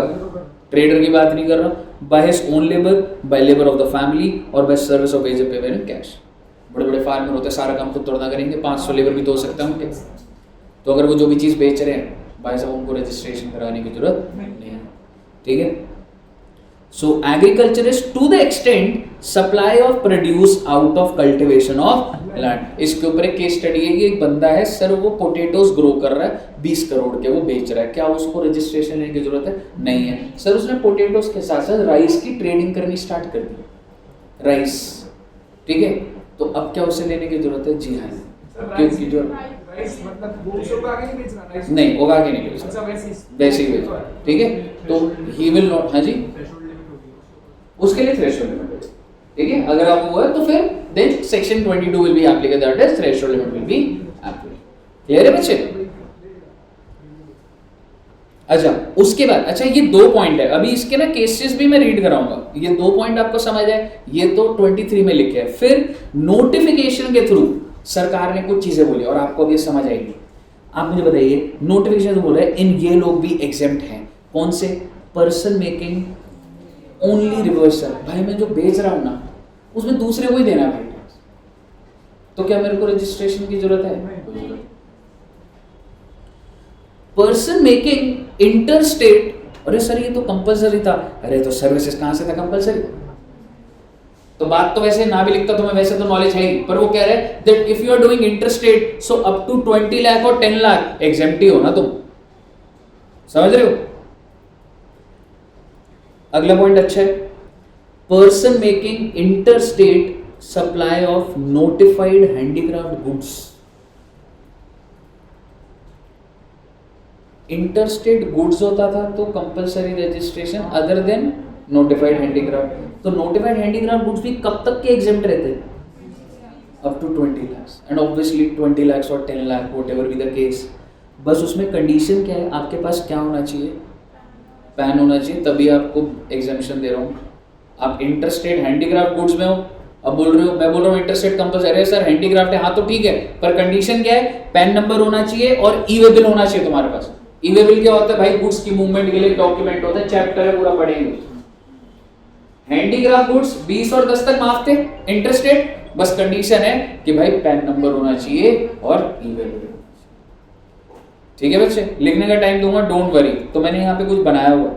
ट्रेडर की बात नहीं कर रहा। By his own labour, by labour of the family, और by service of wage payment in cash. बड़े बड़े फार्मर होते हैं, सारा काम खुद तोड़ना करेंगे, 500 लेबर भी तो हो सकता है उनके। तो अगर वो जो भी चीज़ बेच रहे हैं भाई साहब उनको रजिस्ट्रेशन कराने की जरूरत नहीं है, ठीक है। So agriculturist to the extent supply of produce out of cultivation of land। इसके ऊपर एक केस स्टडी है। एक बंदा है सर, वो पोटैटोज ग्रो कर रहा है 20 करोड़ के, वो बेच रहा है, क्या उसको रजिस्ट्रेशन लेने की जरूरत है? नहीं है सर। उसने पोटैटोज के साथ साथ राइस की ट्रेडिंग करनी स्टार्ट कर दी, राइस, ठीक है, तो अब क्या उसे लेने की जरूरत है? जी हाँ, क्योंकि जो राइस मतलब वो उसको आगे नहीं बेचना, राइस नहीं उगा के नहीं बेच अच्छा वैसे ही बेच, ठीक है, तो ही विल नॉट, हाँ जी, उसके लिए थ्रेशोल्ड लिमिट, ठीक है, अगर आप वो है तो फिर then section 22 will be applicable, that is threshold limit will be applicable. Clear है बच्चे? अच्छा उसके बाद, अच्छा ये 2 पॉइंट है, अभी इसके ना केसेस भी मैं रीड कराऊंगा, ये 2 पॉइंट आपको समझ आए, ये तो 23 में लिखे हैं। फिर नोटिफिकेशन के थ्रू सरकार ने कुछ चीजें बोली और आपको अब ये समझ आएगी। आप मुझे बताइए, नोटिफिकेशन बोल रहे हैं इन ये लोग भी एग्जेम्प्ट हैं, कौन से? पर्सन मेकिंग ओनली रिवर्सल, भाई मैं जो बेच रहा हूं ना उसमें दूसरे को ही देना है भाई, तो क्या मेरे को रजिस्ट्रेशन की जरूरत है? पर्सन मेकिंग इंटरस्टेट, अरे सर ये तो कंपलसरी था, अरे तो सर्विसेज कहां से था कंपलसरी? तो बात तो वैसे ना भी लिखता तो मैं वैसे तो नॉलेज है ही, पर वो कह रहे हैं that if you are doing interstate so up to 20 lakh और 10 लाख एग्जेम्प्ट ही हो ना तुम, समझ रहे हो? अगला पॉइंट अच्छा है, person making interstate supply of notified handicraft goods. Interstate goods होता था तो compulsory registration other than notified handicraft. तो नोटिफाइड हैंडीक्राफ्ट गुड्स भी कब तक के एग्जेम्प्ट रहते हैं? Up to 20 lakh and obviously 20 lakh और 10 lakh whatever be the case. बस उसमें कंडीशन क्या है, आपके पास क्या होना चाहिए? पैन होना चाहिए, तभी आपको एग्जेम्पशन दे रहा हूँ। आप इंटरस्टेट हैंडीक्राफ्ट गुड्स में हो, अब बोल रहे हो, मैं बोल रहा हूँ इंटरस्टेट कंपलसरी है सर, हैंडीक्राफ्ट है, हाँ तो ठीक है, पर कंडीशन क्या है? पैन नंबर होना चाहिए और ई वे बिल होना चाहिए तुम्हारे पास। ई वे बिल क्या होता है भाई? गुड्स की मूवमेंट के लिए डॉक्यूमेंट होता है, चैप्टर है पूरा पढ़ेंगे। हैंडीक्राफ्ट गुड्स 20 और 10 तक माफ थे, इंटरस्टेट बस कंडीशन है कि भाई पैन नंबर होना चाहिए और ई वे बिल। ठीक है बच्चे, लिखने का टाइम दूंगा, डोंट वरी। तो मैंने यहाँ पे कुछ बनाया हुआ।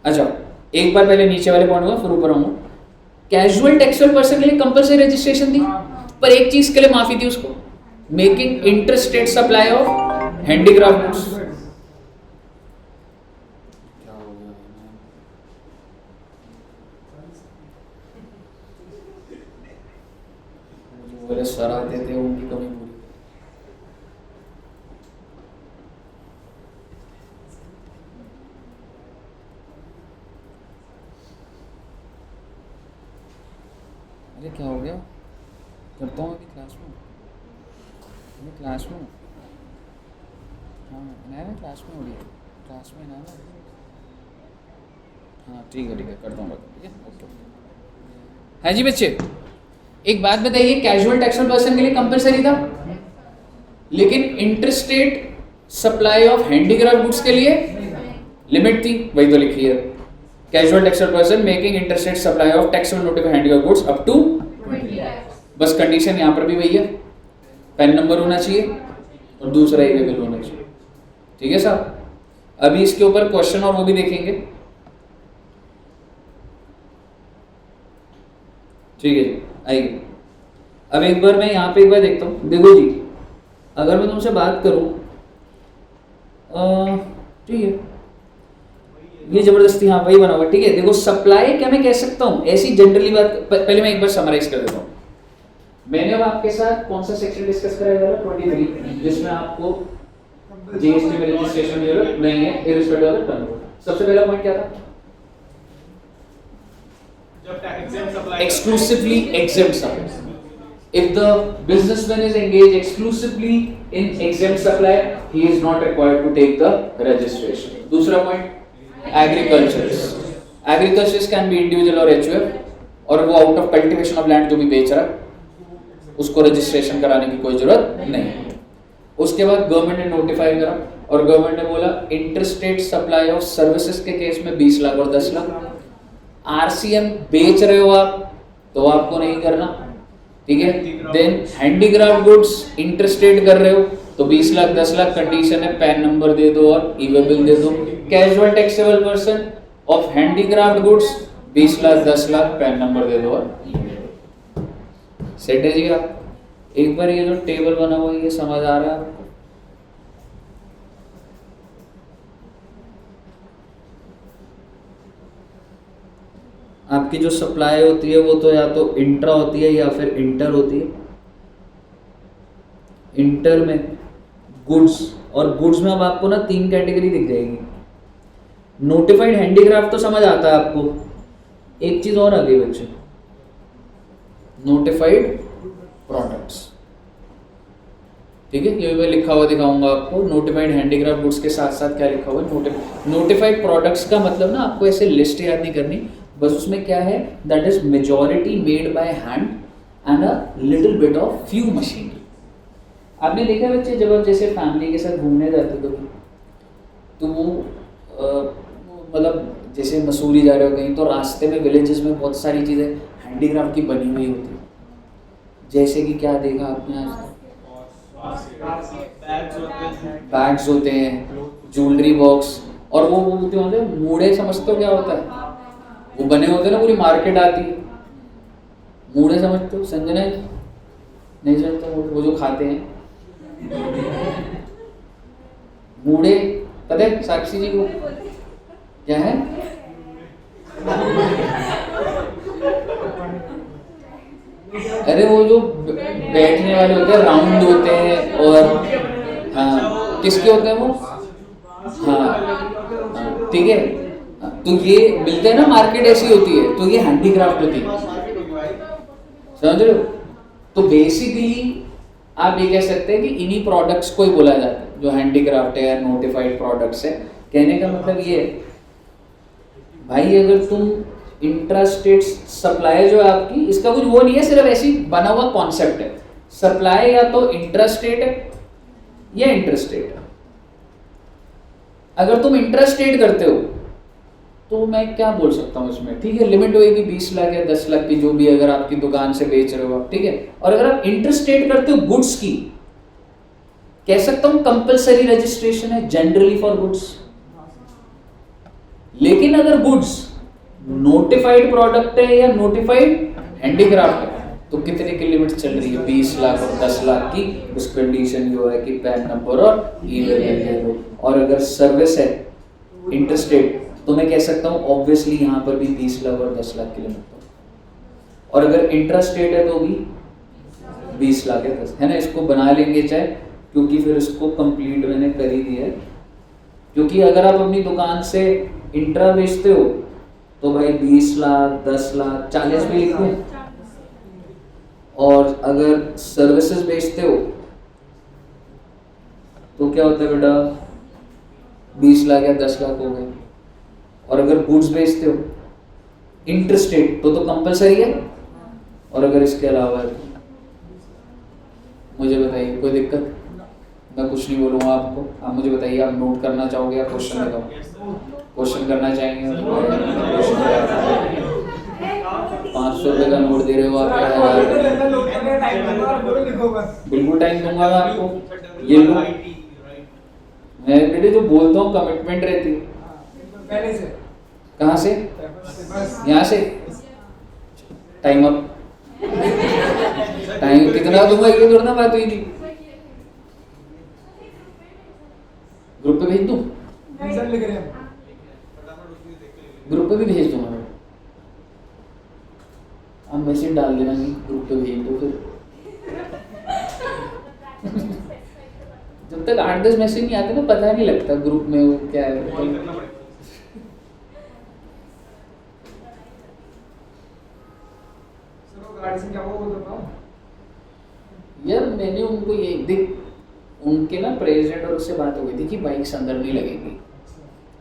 अच्छा एक बार पहले नीचे वाले पॉइंट हुआ फिर ऊपर आऊंगा। कैजुअल टेक्सुअल पर्सन के लिए कंपलसरी रजिस्ट्रेशन थी, पर एक चीज के लिए माफी थी उसको, making interstate supply of handicraft goods. मेरे सर आते थे उनकी कमी पूरी। अरे क्या हो गया? करता हूँ अभी क्लास में, मैं क्लास में हूँ। हाँ मैं क्लास में हो रही है, क्लास में ना। हाँ ठीक है करता हूँ, ठीक है ओके। हाँ जी बच्चे, एक बात बताइए, कैजुअल टेक्सुअल पर्सन के लिए कंपलसरी था, लेकिन interstate supply of handicraft goods के लिए लिमिट थी, वही तो लिखी है। Casual taxable person making interstate supply of taxable notified handicraft goods up to 20 lakh. बस कंडीशन यहाँ पर भी वही है, पैन नंबर होना चाहिए और दूसरा ई वे बिल होना चाहिए। ठीक है साहब, अभी इसके ऊपर क्वेश्चन और वो भी देखेंगे। ठीक है जी, आइए अब एक बार मैं यहाँ पे एक बार देखता हूँ। देखो जी, अगर मैं तुमसे बात करूँ, ठीक है ये जबरदस्ती, हाँ वही बना हुआ, ठीक है। देखो सप्लाई क्या मैं कह सकता हूँ, ऐसी जनरली बात, पहले मैं एक बार समराइज कर देता हूँ। मैंने अब आपके साथ कौन सा सेक्शन डिस्कस कराया था? 23, जिसमें आपको जीएसटी में रजिस्ट्रेशन की जरूरत नहीं है इररिस्पेक्टिव ऑफ द टर्नओवर। सबसे पहला पॉइंट क्या था? Exclusively exempt supply. If the businessman is engaged exclusively in exempt supply, he is not required to take the registration. दूसरा point, agriculturist. Agriculturist can be individual और HUF, और वो out of cultivation of land जो भी बेच रहा है उसको रजिस्ट्रेशन कराने की कोई जरूरत नहीं। उसके बाद गवर्नमेंट ने नोटिफाई करा और गवर्नमेंट ने बोला इंटरस्टेट सप्लाई ऑफ सर्विसेज के केस में 20 लाख और 10 लाख। आरसीएम बेच रहे हो आप तो आपको नहीं करना, ठीक है। देन हैंडीक्राफ्ट गुड्स इंटरस्टेट कर रहे हो तो 20 लाख 10 लाख कंडीशन है, पैन नंबर दे दो और ई वे बिल दे दो। Casual taxable person of handicraft goods 20 lakh 10 lakh, PAN number दे दो और सेट है जी। आप एक बार ये जो टेबल बना हुआ है ये समझ आ रहा है आपको? आपकी जो सप्लाई होती है वो तो या तो इंट्रा होती है या फिर इंटर होती है। इंटर में गुड्स, और गुड्स में अब आपको ना 3 कैटेगरी दिख जाएगी। नोटिफाइड हैंडीक्राफ्ट तो समझ आता है आपको, एक चीज और आ गई बच्चे, नोटिफाइड प्रोडक्ट्स। ठीक है, ये मैं लिखा हुआ दिखाऊंगा आपको। नोटिफाइड हैंडीक्राफ्ट गुड्स के साथ साथ क्या लिखा हुआ है, नोटिफाइड प्रोडक्ट्स का मतलब ना आपको ऐसे लिस्ट याद नहीं करनी, बस उसमें क्या है, that is majority made by hand and a little bit of few machine. आपने देखा बच्चे, जब आप जैसे फैमिली के साथ घूमने जाते हो तो वो मतलब जैसे मसूरी जा रहे हो कहीं, तो रास्ते में विलेजेस में बहुत सारी चीज़ें हैंडीक्राफ्ट की बनी हुई होती है। जैसे कि क्या देखा आपने आज तक, बैग्स होते हैं, ज्वेलरी बॉक्स, और वो होते हैं मूढ़े, समझते हो क्या होता है, वो बने होते हैं ना, पूरी मार्केट आती है। मूढ़े समझते हो? संजना नहीं समझते? वो जो खाते हैं मूढ़े, पता है साक्षी जी को क्या है? अरे वो जो बैठने वाले होते हैं, राउंड होते हैं, और हाँ किसके होते हैं वो, हाँ ठीक है, तो ये मिलते हैं ना, मार्केट ऐसी होती है, तो ये हैंडीक्राफ्ट होती है, समझ रहे हो? तो बेसिकली आप ये कह सकते हैं कि इन्हीं प्रोडक्ट्स को ही बोला जाता है जो हैंडीक्राफ्ट है या नोटिफाइड प्रोडक्ट्स है। कहने का मतलब ये है भाई, अगर तुम इंट्रास्टेट सप्लाई जो है आपकी, इसका कुछ वो नहीं है, सिर्फ ऐसी बना हुआ कॉन्सेप्ट है। सप्लाई या तो इंट्रास्टेट है या इंटरस्टेट है। अगर तुम इंट्रास्टेट करते हो तो मैं क्या बोल सकता हूँ इसमें, ठीक है, लिमिट होगी 20 लाख या 10 लाख की, जो भी अगर आपकी दुकान से बेच रहे हो आप, ठीक है। और अगर आप इंटरस्टेट करते हो गुड्स की, कह सकता हूँ कंपलसरी रजिस्ट्रेशन है जनरली फॉर गुड्स। लेकिन अगर गुड्स नोटिफाइड प्रोडक्ट है या नोटिफाइड हैंडीक्राफ्ट है, तो कितने की लिमिट चल रही है, 20 लाख और 10 लाख की। उस कंडीशन ये है कि पैन नंबर और ईमेल। और अगर सर्विस है इंटरस्टेट, तो मैं कह सकता हूँ ऑब्वियसली यहाँ पर भी 20 लाख और 10 लाख की लिमिट। और अगर इंट्रास्टेट है तो भी 20 लाख है ना, इसको बना लेंगे चाहे, क्योंकि फिर इसको कंप्लीट मैंने कर ही दिया है। क्योंकि अगर आप अपनी दुकान से इंट्रा बेचते हो तो भाई 20 लाख 10 लाख 40 भी लिख दूं, और अगर सर्विसेज बेचते हो तो क्या होता है बेटा, 20 लाख या 10 लाख हो गए। और अगर गुड्स बेचते हो इंटरस्टेट तो कंपलसरी है, और अगर इसके अलावा है तो मुझे बताइए, कोई दिक्कत? मैं कुछ नहीं बोलूँगा आपको, आप मुझे बताइए, आप नोट करना चाहोगे या क्वेश्चन लगाओ? क्वेश्चन करना चाहेंगे? 500 रुपये का नोट दे रहे हो आप यार, बिल्कुल टाइम दूंगा मैं आपको। ये लो, मैं बेटे जो बोलता हूँ कमिटमेंट रहती है। पहले से कहाँ से? यहाँ से। Time up. टाइम कितना दूंगा ये थोड़ा ना बात हुई थी। ग्रुप पे भेज दूं? लिख रहे हैं, ग्रुप पे भी भेज दूंगा। आप मैसेज डाल देना कि ग्रुप पे भेज दो। फिर जब तक 8-10 मैसेज नहीं आते ना, पता नहीं लगता ग्रुप में वो क्या है। यार मैंने उनको ये देख, उनके ना प्रेसिडेंट और उससे बात हो गई थी कि बाइक्स अंदर नहीं लगेंगी,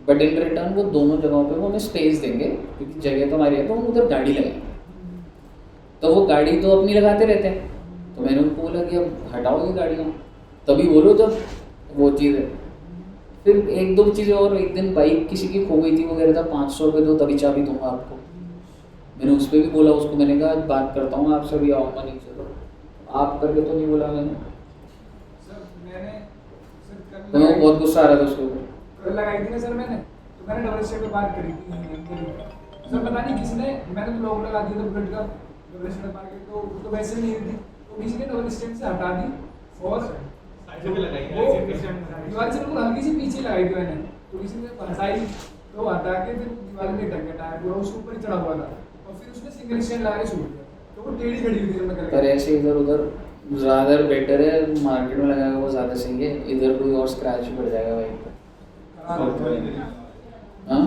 बट इन रिटर्न वो दोनों जगहों पे वो हमें स्पेस देंगे, क्योंकि जगह तो हमारी है, तो हम उधर गाड़ी लगाएंगे। तो वो गाड़ी तो अपनी लगाते रहते हैं, तो मैंने उनको बोला कि अब हटाओ ये गाड़ियाँ, तभी बोलो जब वो चीज़ है। फिर 1-2 चीज़ें और, एक दिन बाइक किसी की खो गई थी, वो कह रहा था 500 रुपये दो तभी चाबी दूंगा आपको। मैंने उस पर भी बोला उसको, मैंने कहा बात करता हूँ आपसे, अभी आऊँगा नहीं, चलो आप करके तो नहीं बोला मैंने। तो बहुत गुस्सा आ रहा था उसके ऊपर। लगाई थी ना सर मैंने, तो मैंने डबल स्टेप पे पार करी थी सर। पता नहीं किसने, मैंने तो लॉक लगा दिया था बुलेट का, डबल स्टेप पार करी तो वैसे नहीं थी, तो किसी ने डबल स्टेप से हटा दी और साइड पे लगाई दीवार से बिल्कुल हल्की सी पीछे लगाई थी मैंने, तो किसी ने हटाई तो हटा के फिर दीवार में टक गया टायर पूरा, उसके ऊपर ही चढ़ा हुआ था और फिर उसने सिंगल स्टैंड लगा के छोड़ दिया, तो वो टेढ़ी खड़ी हुई थी जब मैं कर पर ऐसे इधर उधर ज़्यादा बेटर है, मार्केट में लगाएगा वो ज़्यादा सही है, इधर कोई और स्क्रैच पड़ जाएगा बाइक पर। हाँ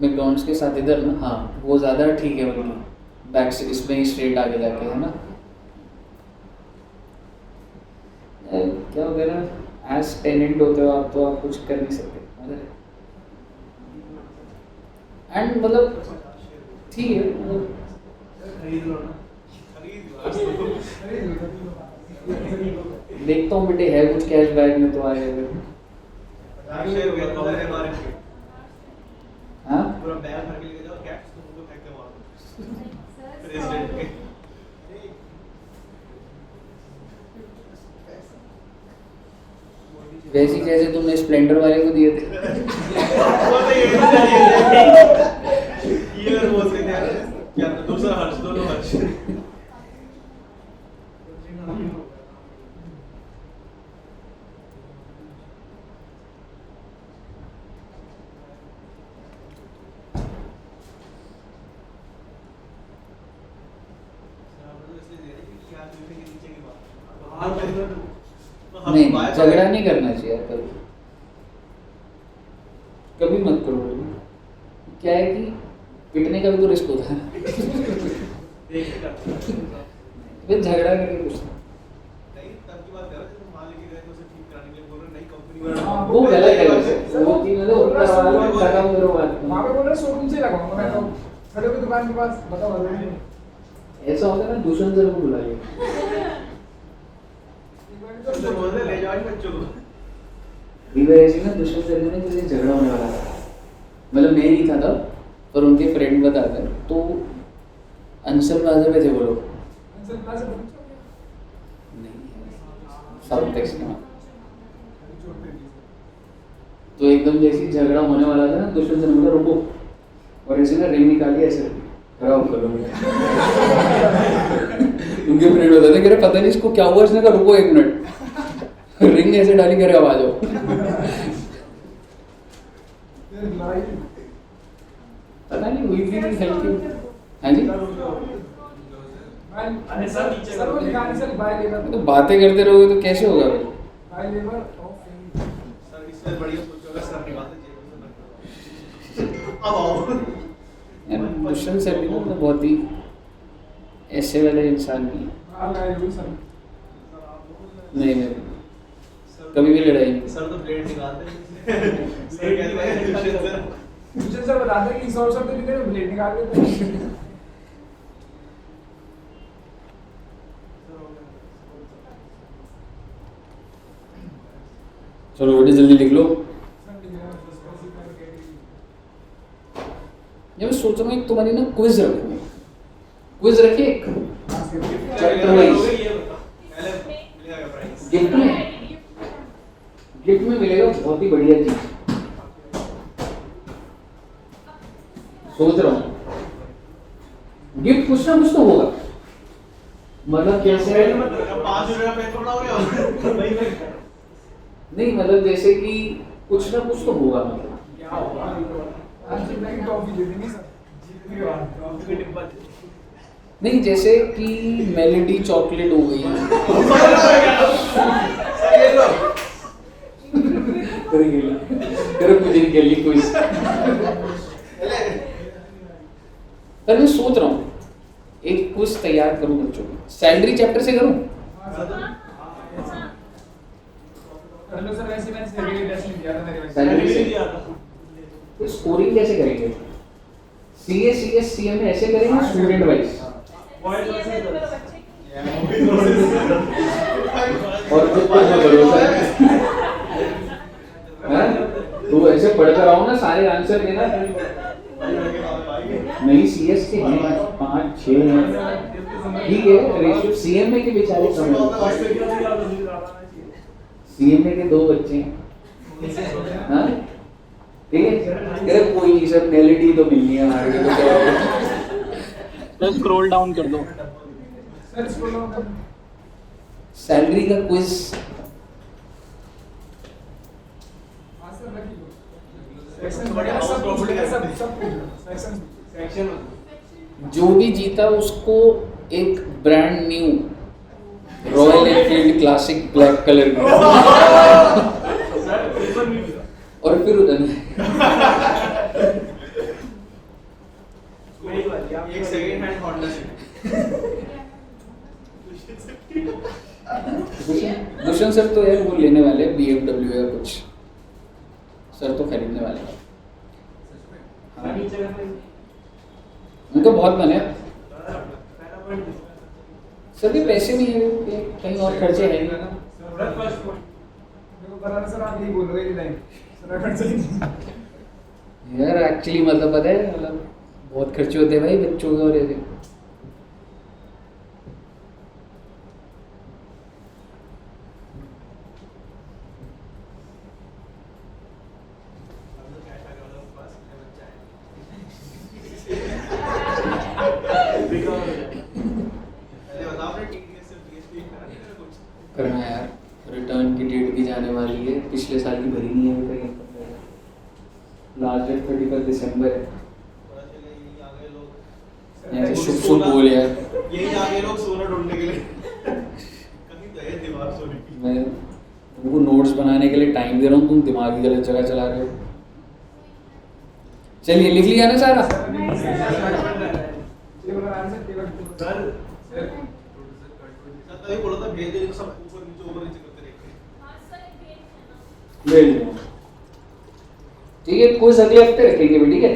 मैकडॉनल्ड्स के साथ इधर ना, हाँ वो ज़्यादा ठीक है, बल्कि बैक से इसमें ही स्ट्रेट आगे जाके है ना। क्या वगैरह एज टेनेंट होते हो आप, तो आप कुछ कर नहीं सकते एंड मतलब ठीक है, मतलब खरीद लो ना, देखता हूँ बेटे है कुछ कैश बैग में तो आए हुए। हाँ पूरा बैग भर के लेके जाओ, कैप्स तो उनको फेंक के मार दो प्रेसिडेंट के। वैसी जैसे तुमने स्प्लेंडर वाले को दिए थे। वो तो ये वो से क्या दूसरा हर्ष, दोनों हर्ष। नहीं झगड़ा नहीं करना चाहिए कभी, कभी मत करो। क्या है कि पिटने का भी तो रिस्क होता है। फिर झगड़ा करके कुछ वो गलत है वैसे, वो चीज मतलब ऊपर वाला लगा करो बात। वहाँ पे बोल रहे शोरूम से लगाऊंगा मैं, तो खड़े हो दुकान के पास बताओ। ऐसा होता है ना, दूसरे तरफ को बुलाइए। तो बोल दे ले जाओ इन बच्चों को। इधर ऐसे ना दूसरे तरफ में किसी झगड़ा होने वाला था, मतलब मैं नहीं था तब, पर उनके फ्रेंड बताते हैं, तो अंसल प्लाजा पे थे वो लोग। अंसल प्लाजा पे नहीं साउथ टेक्स में, तो एकदम जैसे झगड़ा होने वाला था ना, दुश्मन से बोला रुको, और ऐसे ना रिंग निकाली ऐसे खराब कर लो। उनके फ्रेंड बताते हैं कि पता नहीं इसको क्या हुआ, इसने कहा रुको 1 मिनट, रिंग ऐसे डाली करे आवाज हो। पता नहीं हुई भी नहीं हेल्प। हाँ जी अरे सर नीचे सर वो लिखा नहीं सर बाय लेबर, तो बातें करते रहोगे तो कैसे होगा भाई। बाय लेबर ऑफ सर इससे बढ़िया सोचोगे सर की बातें जेब से अब आओ। यार दुष्यंत सर भी ना मतलब बहुत ही ऐसे वाले इंसान नहीं है। हां मैं भी सर नहीं कभी भी लड़ाई नहीं। सर तो ब्लेड निकालते हैं। सर कहते हैं दुष्यंत सर, मुझे सर बताते हैं कि 100 शब्द लिखे थे ब्लेड निकाल देते हैं। चलो बेटे जल्दी लिख लो। ये मैं सोच रहा हूँ एक तुम्हारी ना क्विज रखूँ, क्विज रखिए एक चैप्टर वाइज। पहले मिलेगा प्राइस गिफ्ट में मिलेगा बहुत ही बढ़िया चीज। सोच रहा हूँ गिफ्ट कुछ ना कुछ तो होगा, मतलब कैसे 5 रुपए का पेन पकड़ाओगे नहीं, मतलब जैसे कि कुछ ना कुछ तो होगा, मतलब क्या होगा आज जितना की टॉफी दे देंगे सर, जीतने के बाद टॉफी का डिब्बा नहीं, जैसे कि मेलेडी चॉकलेट हो गई। सर ये लो तेरे मुझे नहीं खेली क्विज। पर मैं सोच रहा हूँ एक क्विज तैयार करूँ बच्चों को, सैलरी चैप्टर से करूँ। कर लो सर, वैसे मैंने सैलरी टेस्ट नहीं दिया था मेरे वैसे सैलरी से तो स्कोरिंग कैसे करेंगे? सीए सीएस सीएम में ऐसे करेंगे स्टूडेंट वाइज, और खुद पर भरोसा है तो ऐसे पढ़कर आओ ना, सारे आंसर देना। नहीं सीएस के हैं 5-6 हैं, ठीक है, रेशियो सीएम में के बेचारे समझ, सीएम में के 2 बच्चे हैं, हाँ ठीक है, कह रहे कोई नहीं सर, एलईडी तो मिलनी है हमारे को, तो क्या होगा? सर स्क्रॉल डाउन कर दो। सर स्क्रॉल डाउन कर। सैलरी का क्विज हाँ सर रखी लो। सेक्शन वगैरह सब कुछ है, सब सेक्शन सेक्शन जो भी जीता उसको एक brand new royal Enfield classic black colour की और फिर उधर एक सेकंड हैंड होंडा से दुष्यंत सर तो यार वो लेने वाले BMW या कुछ, सर तो खरीदने वाले हैं। हाँ। उनको बहुत मन है सर, भी पैसे नहीं है कि कहीं और खर्चे हैं नहीं। देखो बराबर सर आप यही बोल रहे हैं लाइन सर खर्च ही नहीं। यार एक्चुअली मतलब पता है, मतलब बहुत खर्चे होते हैं भाई बच्चों के और ये करना है यार। रिटर्न की डेट भी जाने वाली है, पिछले साल की भरी नहीं है अभी तक, लास्ट डेट 31 दिसंबर है। ऐसे शुभ शुभ बोल यार। यही आगे लोग सोना ढूंढने के लिए कहीं तो है दीवार सोने की। मैं तुमको नोट्स बनाने के लिए टाइम दे रहा हूँ, तुम दिमागी गलत जगह चला रहे हो। चलिए लिख लिया ना सारा? तभी बोला था भेज दे, सब ऊपर नीचे करते रहेंगे। भेज दो। ठीक है, कुछ अगले हफ्ते रखेंगे भी, ठीक है?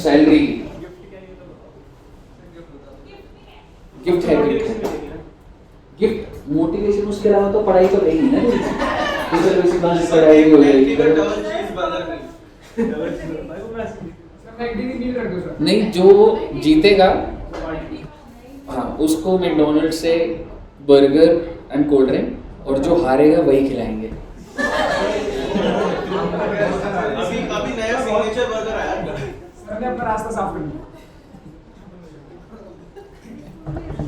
सैलरी की गिफ्ट है, गिफ्ट मोटिवेशन, उसके अलावा तो पढ़ाई तो रहेगी ना। टीचर वैसी बात पढ़ाई हो जाएगी। नहीं, जो जीतेगा हाँ उसको मैकडोनल्ड से बर्गर एंड कोल्ड ड्रिंक, और जो हारेगा वही खिलाएंगे। अभी नया सिग्नेचर बर्गर आया सर ने अपना रास्ता साफ कर दिया।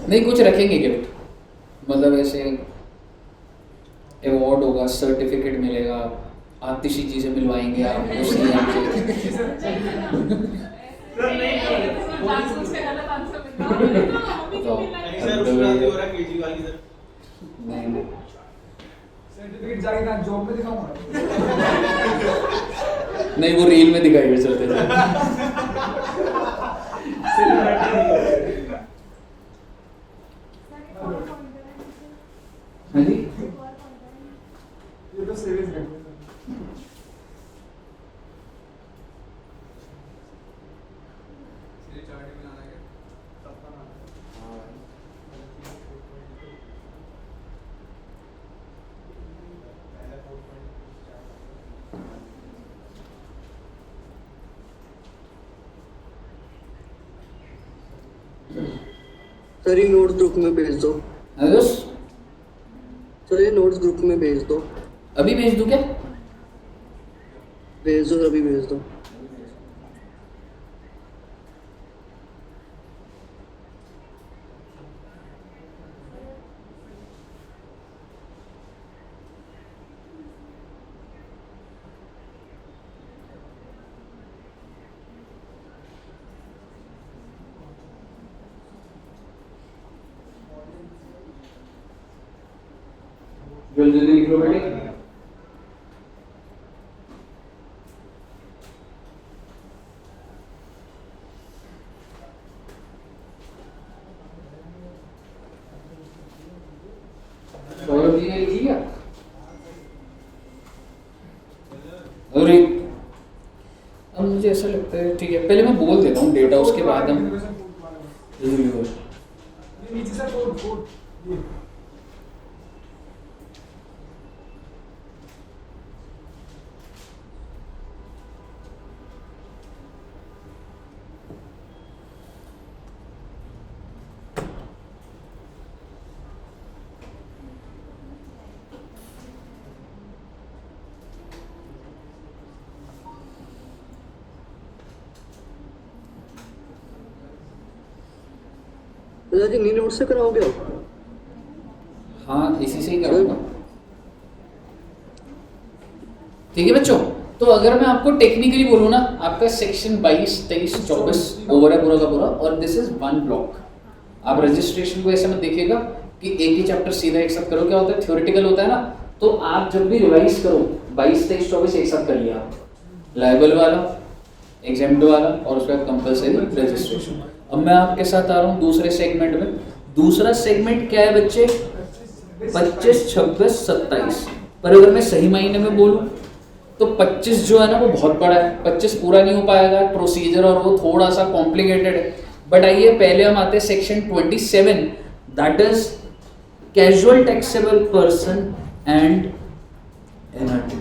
नहीं, कुछ रखेंगे गिफ्ट, मतलब ऐसे अवार्ड होगा, सर्टिफिकेट मिलेगा, आतिशी चीजें मिलवाएंगे आपको सीएम से। नहीं सर्टिफिकेट जाके कहाँ जॉब में दिखाऊंगा। नहीं, वो रील में दिखाएगा चलते चलते। हाँ जी, ये तो सीरियस करते हैं। सर ये नोट्स ग्रुप में भेज दो। हाँ दोस्त, सर ये नोट्स ग्रुप में भेज दो। अभी भेज दूं क्या? भेज दो, अभी भेज दो। जल्दी जल्दी लिख लो बेटे। सौरभ जी ने लिख लिया? अरे अब मुझे ऐसा लगता है, ठीक है पहले मैं बोल देता हूँ डेटा, उसके बाद हम नीचे सर कोड ये सर जी इन्हीं नोट से कराओगे आप? हाँ इसी से ही करूँगा। ठीक है बच्चों, तो अगर मैं आपको टेक्निकली बोलूँ ना, आपका सेक्शन 22, 23, 24 ओवर है पूरा का पूरा, और दिस इज वन ब्लॉक। आप रजिस्ट्रेशन को ऐसे मत देखिएगा कि एक ही चैप्टर सीधा एक साथ करो। क्या होता है, थ्योरेटिकल होता है ना, तो आप जब भी रिवाइज करो 22, 23, 24 एक साथ कर लिया आप, लायबल वाला, एग्जाम्ड वाला और उसके बाद कंपल्सरी रजिस्ट्रेशन। अब मैं आपके साथ आ रहा हूँ दूसरे सेगमेंट में। दूसरा सेगमेंट क्या है बच्चे, 25, 26, 27। पर अगर मैं सही महीने में बोलूँ तो 25 जो है ना वो बहुत बड़ा है, 25 पूरा नहीं हो पाएगा, प्रोसीजर और वो थोड़ा सा कॉम्प्लिकेटेड है। बट आइए पहले हम आते हैं section 27, that is casual taxable person and NRT.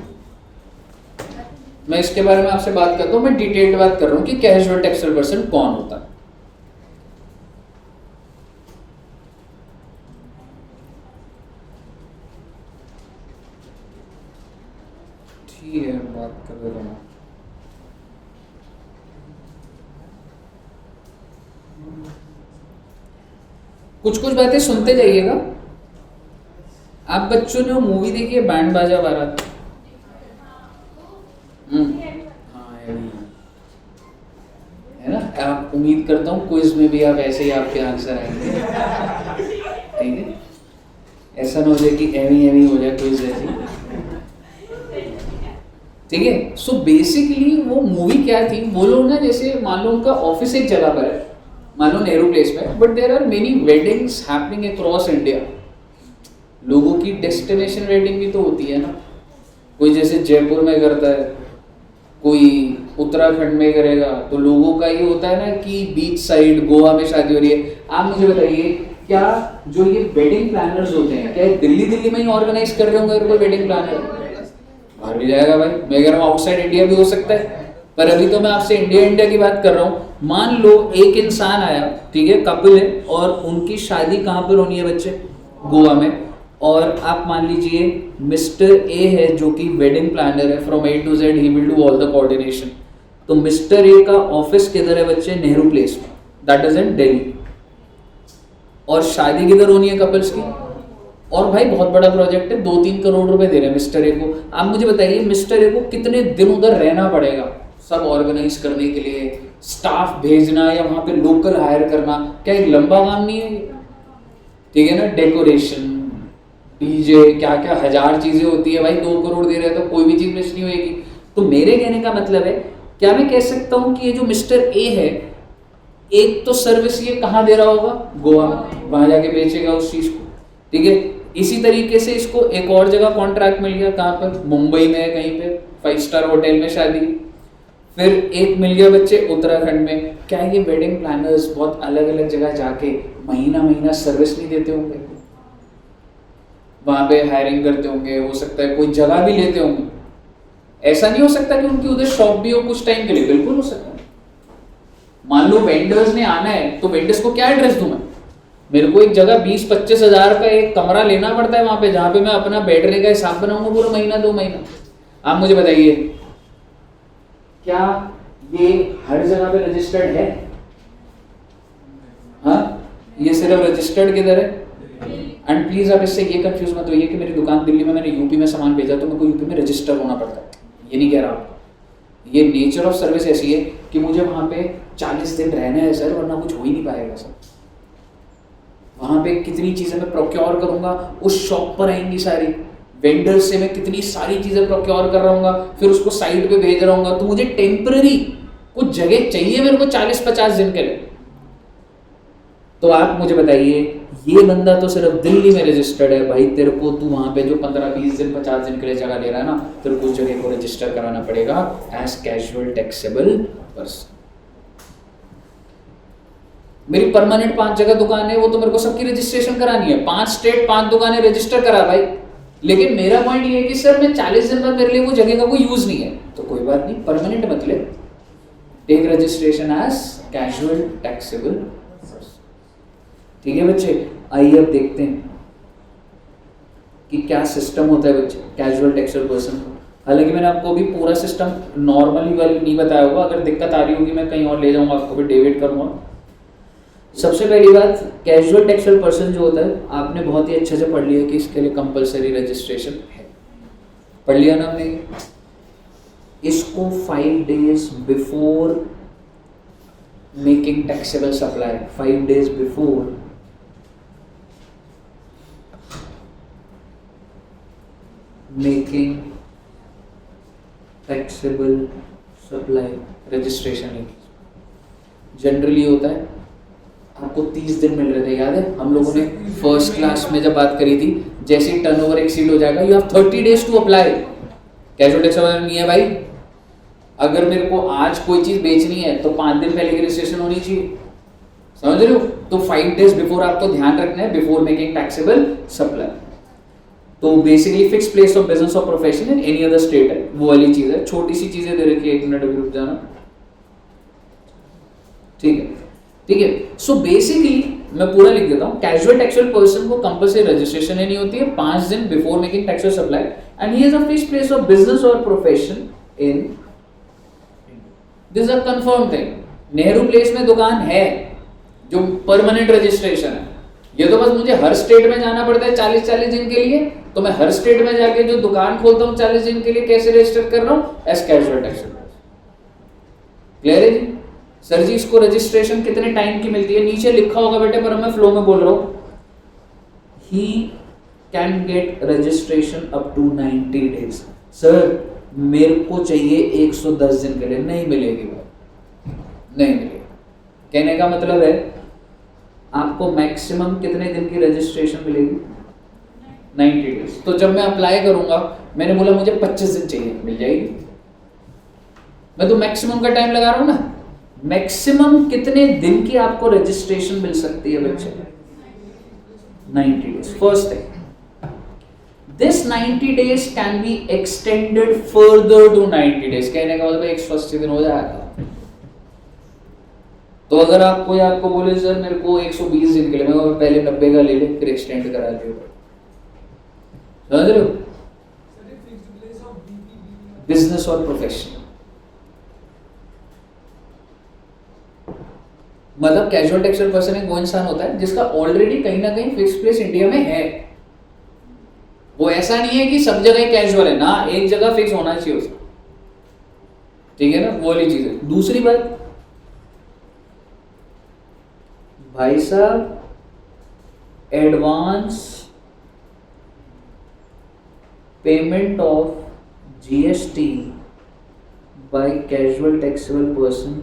मैं इसके बारे में आपसे बात करता हूँ, मैं डिटेल्ड बात कर रहा हूँ कि कैजुअल टैक्सेबल पर्सन कौन होता है। ठीक है, बात कर रहा हूँ। कुछ कुछ बातें सुनते जाइएगा। आप बच्चों ने वो मूवी देखी है बैंड बाजा बारात? हाँ है ना। आप उम्मीद करता हूँ क्विज में भी आप ऐसे ही आपके आंसर आएंगे। ठीक है, ऐसा ना हो जाए कि एवी हो जाए क्विज ऐसी। ठीक है, सो बेसिकली वो मूवी क्या थी, वो लोग ना जैसे मान लो उनका ऑफिस एक जगह पर है, मान लो नेहरू प्लेस में, but there are many weddings happening across India. लोगों की डेस्टिनेशन वेडिंग भी तो होती है ना, कोई जैसे जयपुर में करता है, कोई उत्तराखंड में करेगा, तो लोगों का ये होता है ना कि बीच साइड गोवा में शादी हो रही है। आप मुझे बताइए, क्या जो ये वेडिंग प्लानर्स होते हैं, क्या दिल्ली में ही ऑर्गेनाइज कर रहे होंगे कोई वेडिंग प्लानर? बाहर भी जाएगा भाई, मैं कह रहा हूँ आउटसाइड इंडिया भी हो सकता है, पर अभी तो मैं आपसे इंडिया की बात कर रहा हूँ। मान लो एक इंसान आया, ठीक है, कपल है, और उनकी शादी कहाँ पर होनी है बच्चे? गोवा में। और आप मान लीजिए मिस्टर ए है जो कि वेडिंग प्लानर है, from A to Z he will do all the coordination. तो मिस्टर ए का ऑफिस किधर है बच्चे? नेहरू प्लेस में, दैट इज इन दिल्ली। और शादी किधर होनी है कपल्स की? और भाई बहुत बड़ा प्रोजेक्ट है, 2-3 करोड़ रुपए दे रहे हैं मिस्टर ए को। आप मुझे बताइए मिस्टर ए को कितने दिन उधर रहना पड़ेगा सब ऑर्गेनाइज करने के लिए, स्टाफ भेजना या वहां पे लोकल हायर करना, क्या एक लंबा काम नहीं है? ठीक है ना, डेकोरेशन, डीजे, क्या क्या हजार चीजें होती है भाई। 2 करोड़ दे रहे हैं तो कोई भी चीज मिस नहीं होगी। तो मेरे कहने का मतलब है, क्या मैं कह सकता हूं कि ये जो मिस्टर ए है, एक तो सर्विस ये कहाँ दे रहा होगा? गोवा, वहां जाके बेचेगा उस चीज को। ठीक है, इसी तरीके से इसको एक और जगह कॉन्ट्रैक्ट मिल गया, कहाँ पर? मुंबई में कहीं पे 5 स्टार होटल में शादी। फिर एक मिल गया बच्चे उत्तराखंड में। क्या ये वेडिंग प्लानर्स बहुत अलग अलग जगह जाके महीना सर्विस नहीं देते होंगे? वहां पे हायरिंग करते होंगे, हो सकता है कोई जगह भी लेते होंगे। ऐसा नहीं हो सकता कि उनकी उधर शॉप भी हो कुछ टाइम के लिए? बिल्कुल हो सकता है। मान लो वेंडर्स ने आना है, तो वेंडर्स को क्या एड्रेस दूं मैं? मेरे को एक जगह 20-25 हजार का एक कमरा लेना पड़ता है वहां पे, जहां पे मैं अपना बैठने का हिसाब बनाऊंगा पूरा महीना 2 महीना। आप मुझे बताइए, क्या ये हर जगह पे रजिस्टर्ड है? हाँ, ये सिर्फ रजिस्टर्ड किधर है? एंड प्लीज आप इससे ये कंफ्यूज मत होइए कि मेरी दुकान दिल्ली में, मैंने यूपी में सामान भेजा तो मेरे को यूपी में रजिस्टर होना पड़ता है, ये नहीं कह रहा आपको। ये नेचर ऑफ सर्विस ऐसी है कि मुझे वहां पे 40 दिन रहना है सर, वरना कुछ हो ही नहीं पाएगा सर। वहां पे कितनी चीजें मैं प्रोक्योर करूंगा, उस शॉप पर आएंगी सारी वेंडर से मैं कितनी सारी चीजें प्रोक्योर कर रहा हूँ, फिर उसको साइड पे भेज रहा हूँ। तो मुझे टेम्पररी कुछ जगह चाहिए मेरे को 40-50 दिन के लिए। तो आप मुझे बताइए, ये बंदा तो सिर्फ दिल्ली में रजिस्टर्ड है भाई, तेरे को तू वहां पे जो 15-20 दिन 50 दिन के लिए जगह ले रहा है ना, तेरे को उस जगह को रजिस्टर कराना पड़ेगा एज कैजुअल टैक्सेबल पर्सन। मेरी परमानेंट 5 जगह दुकान है, वो तो मेरे को सबकी रजिस्ट्रेशन करानी है। 5 स्टेट 5 दुकानें रजिस्टर करा भाई, लेकिन मेरा पॉइंट ये है कि सर मैं 40 दिन बाद मेरे लिए वो जगह का कोई यूज नहीं है, तो कोई बात नहीं, परमानेंट मत ले, take registration as casual taxable. ठीक है बच्चे, आइए अब देखते हैं कि क्या सिस्टम होता है बच्चे कैजुअल टैक्सेबल पर्सन। हालांकि मैंने आपको अभी पूरा सिस्टम नॉर्मली वाली नहीं बताया होगा, अगर दिक्कत आ रही होगी मैं कहीं और ले जाऊंगा आपको, भी डेविड करूंगा। सबसे पहली बात, कैजुअल टेक्सुअल पर्सन जो होता है, आपने बहुत ही अच्छे से पढ़ लिया कि इसके लिए कंपलसरी रजिस्ट्रेशन है, पढ़ लिया ना हमने। इसको 5 days before making taxable supply, 5 days before making taxable supply registration है। जनरली होता है, आपको 30 दिन मिल रहे थे, याद है हम लोगों ने फर्स्ट क्लास में जब बात करी थी, जैसे ही टर्नओवर एक्सीड हो जाएगा, you have 30 days to apply. Casual tax नहीं है भाई, अगर मेरे को आज कोई चीज बेचनी है तो 5 दिन पहले की रजिस्ट्रेशन होनी चाहिए, समझ रहे हो? तो 5 days बिफोर आपको ध्यान रखना है, बिफोर मेकिंग टैक्सेबल सप्लाई। तो basically fix place of business और profession in any other state है, वो वाली चीज है। छोटी सी चीजें दे रखी है, 1 मिनट अभी रुक जाना, ठीक है ठीक है। सो बेसिकली मैं पूरा लिख देता हूँ, कैजुअल टैक्सुअल पर्सन को कंपलसरी रजिस्ट्रेशन लेनी होती है 5 दिन before making taxable supply, and he is a fix place of business और profession in, this is a confirm thing. Nehru place में दुकान है जो परमानेंट रजिस्ट्रेशन है, ये तो बस मुझे हर स्टेट में जाना पड़ता है 40-40 दिन के लिए, तो मैं हर स्टेट में जाके जो दुकान खोलता हूँ 40 दिन के लिए कैसे रजिस्टर कर रहा हूँ? As casual टैक्सुअल। क्लियर है जी? सर जी इसको रजिस्ट्रेशन कितने टाइम की मिलती है? नीचे लिखा होगा बेटे, पर मैं फ्लो में बोल रहा हूँ। He can get registration up to 90 days। Sir मेरे को चाहिए 110 दिन के लिए, नहीं मिलेगी भाई, नहीं मिलेगी। कहने का मतलब है आपको मैक्सिमम कितने दिन की रजिस्ट्रेशन मिलेगी? 90 days। तो जब मैं अप्लाई करूंगा, मैंने बोला मुझे 25 दिन चाहिए, मिल जाएगी। मैं तो मैक्सिमम का टाइम लगा रहा हूं ना, मैक्सिमम कितने दिन की आपको रजिस्ट्रेशन मिल सकती है बच्चे? 90 days। First thing, this 90 days can be extended further to 90 days। कहने का मतलब 180 दिन हो जाएगा। तो अगर आपको बोले सर मेरे को 120 दिन के लिए, मैं पहले 90 का ले ले, फिर एक्सटेंड करा लियो, समझ रहे हो? बिजनेस और प्रोफेशन, मतलब कैजुअल टैक्सुअल पर्सन एक वो इंसान होता है जिसका ऑलरेडी कहीं ना कहीं फिक्स प्लेस इंडिया में है। वो ऐसा नहीं है कि सब जगह कैजुअल है ना, एक जगह फिक्स होना चाहिए उसका, ठीक है ना, वो वाली चीज है। दूसरी बात भाई साहब, advance payment of GST by casual taxable person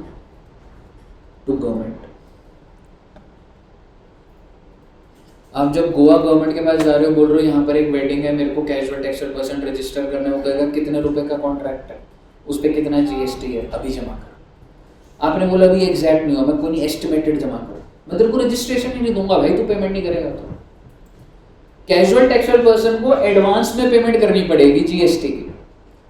to government. आप जब गोवा गवर्नमेंट के पास जा रहे हो, बोल रहे हो यहाँ पर एक वेडिंग है, मेरे को कैजुअल टैक्सेबल पर्सन रजिस्टर करना होगा, कितने रुपए का कॉन्ट्रैक्ट है, उस पर कितना GST है, अभी जमा कर। आपने बोला अभी एग्जैक्ट नहीं हुआ, मैं कोई एस्टिमेटेड जमा करो, मैं तेरे को रजिस्ट्रेशन ही नहीं दूंगा भाई, तू पेमेंट नहीं करेगा। तो कैजुअल टैक्सुअल पर्सन को एडवांस में पेमेंट करनी पड़ेगी GST की,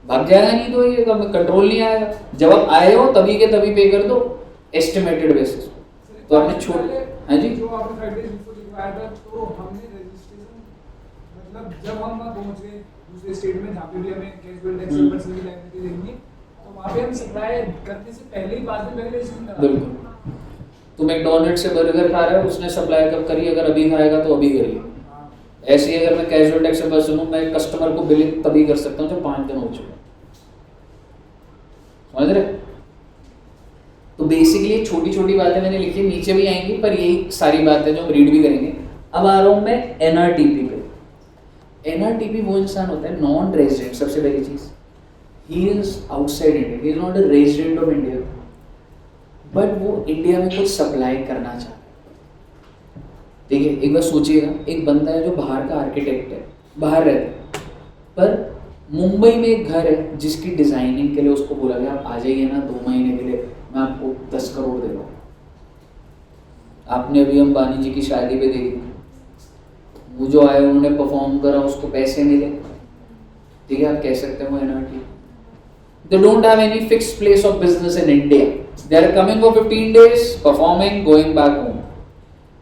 भाग जाएगा नहीं तो ये कंट्रोल नहीं आएगा। जब आप आए हो तभी के तभी पे कर दो एस्टिमेटेड बेसिस। तो आपने छोड़, हाँ जी, जो आपने 5 days बिफोर लिखवाया था, तो हमने रजिस्ट्रेशन मतलब जब हम वहाँ पहुँच गए दूसरे स्टेट में जहाँ पे भी हमें कैजुअल टैक्सुअल पर्सन की लाइबिलिटी देंगी, तो वहाँ पे हम सप्लाई करने से पहले ही 5 दिन पहले रजिस्ट्रेशन करा। बिल्कुल। तो मैकडॉनल्ड से बर्गर खा रहा है, उसने सप्लाई कब करी? अगर अभी खाएगा तो अभी करिए। ऐसे ही अगर मैं कैजुअल टैक्सुअल पर्सन हूँ, मैं कस्टमर को बिलिंग तभी कर सकता हूँ जब 5 दिन हो चुके, समझ रहे? तो बेसिकली छोटी छोटी बातें मैंने लिखी, नीचे भी आएंगी, पर यही सारी बातें जो हम रीड भी करेंगे। अब आ रहा हूँ मैं NRTP पे। NRTP वो इंसान होता है नॉन रेजिडेंट, सबसे पहली चीज, he is outside India, he is not a resident of India, but वो इंडिया में कुछ सप्लाई करना चाहता है। ठीक है, एक बार सोचिएगा, एक बंदा है जो बाहर का आर्किटेक्ट है, बाहर रहता है, पर मुंबई में एक घर है जिसकी डिजाइनिंग के लिए उसको बोला गया आप आ जाइए ना 2 महीने के लिए, मैं आपको 10 करोड़ दे रहा हूँ। आपने अभी अंबानी जी की शादी पे देखी, वो जो आए उन्होंने परफॉर्म करा, उसको पैसे मिले, ठीक है, आप कह सकते हो NRTP। They don't have any fixed place of business in India. They are coming for 15 days, performing, going back home.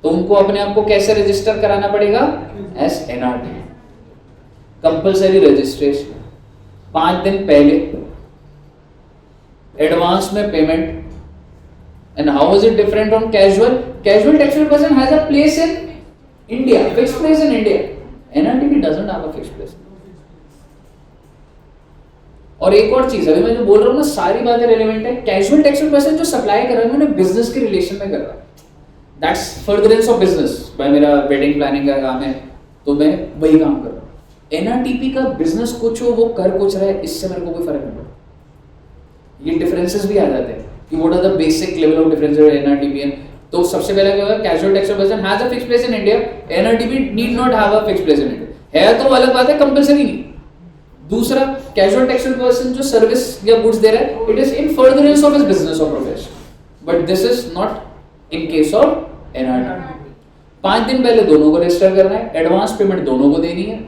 तो उनको अपने आप को कैसे रजिस्टर कराना पड़ेगा? एस NRTP, कंपल्सरी रजिस्ट्रेशन, 5 दिन पहले, एडवांस में payment. And how is it different from casual? casual taxable person has a place in India, fixed place in India. NRDP doesn't have a fixed place. और एक और चीज, अभी मैं जो बोल रहा हूँ ना सारी बातें रेलेवेंट है. कैजुअल टैक्सेबल पर्सन जो सप्लाई कर रहा है उन्होंने बिजनेस के रिलेशन में कर रहा है. That's furtherance of business. भाई मेरा वेडिंग प्लानिंग का काम है तो मैं वही काम कर रहा हूँ. एनआरटीपी का बिजनेस कुछ हो वो कर कुछ रहा है, इससे मेरे को कोई फर्क नहीं पड़ता. ये डिफरेंसेस भी आ जाते हैं कि what are the basic level of difference in NRTP. तो सबसे पहले क्या होगा, casual taxable person has a fixed place in India, NRTP need not have a fixed place in India. है तो अलग बात है, कंपल्सरी नहीं. दूसरा, कैजुअल टैक्सेबल पर्सन जो सर्विस या गुड्स दे रहा है, it is in furtherance of his business और profession, but this is not in case of NRTP. 5 दिन पहले दोनों को रजिस्टर करना है, एडवांस पेमेंट दोनों को देनी है.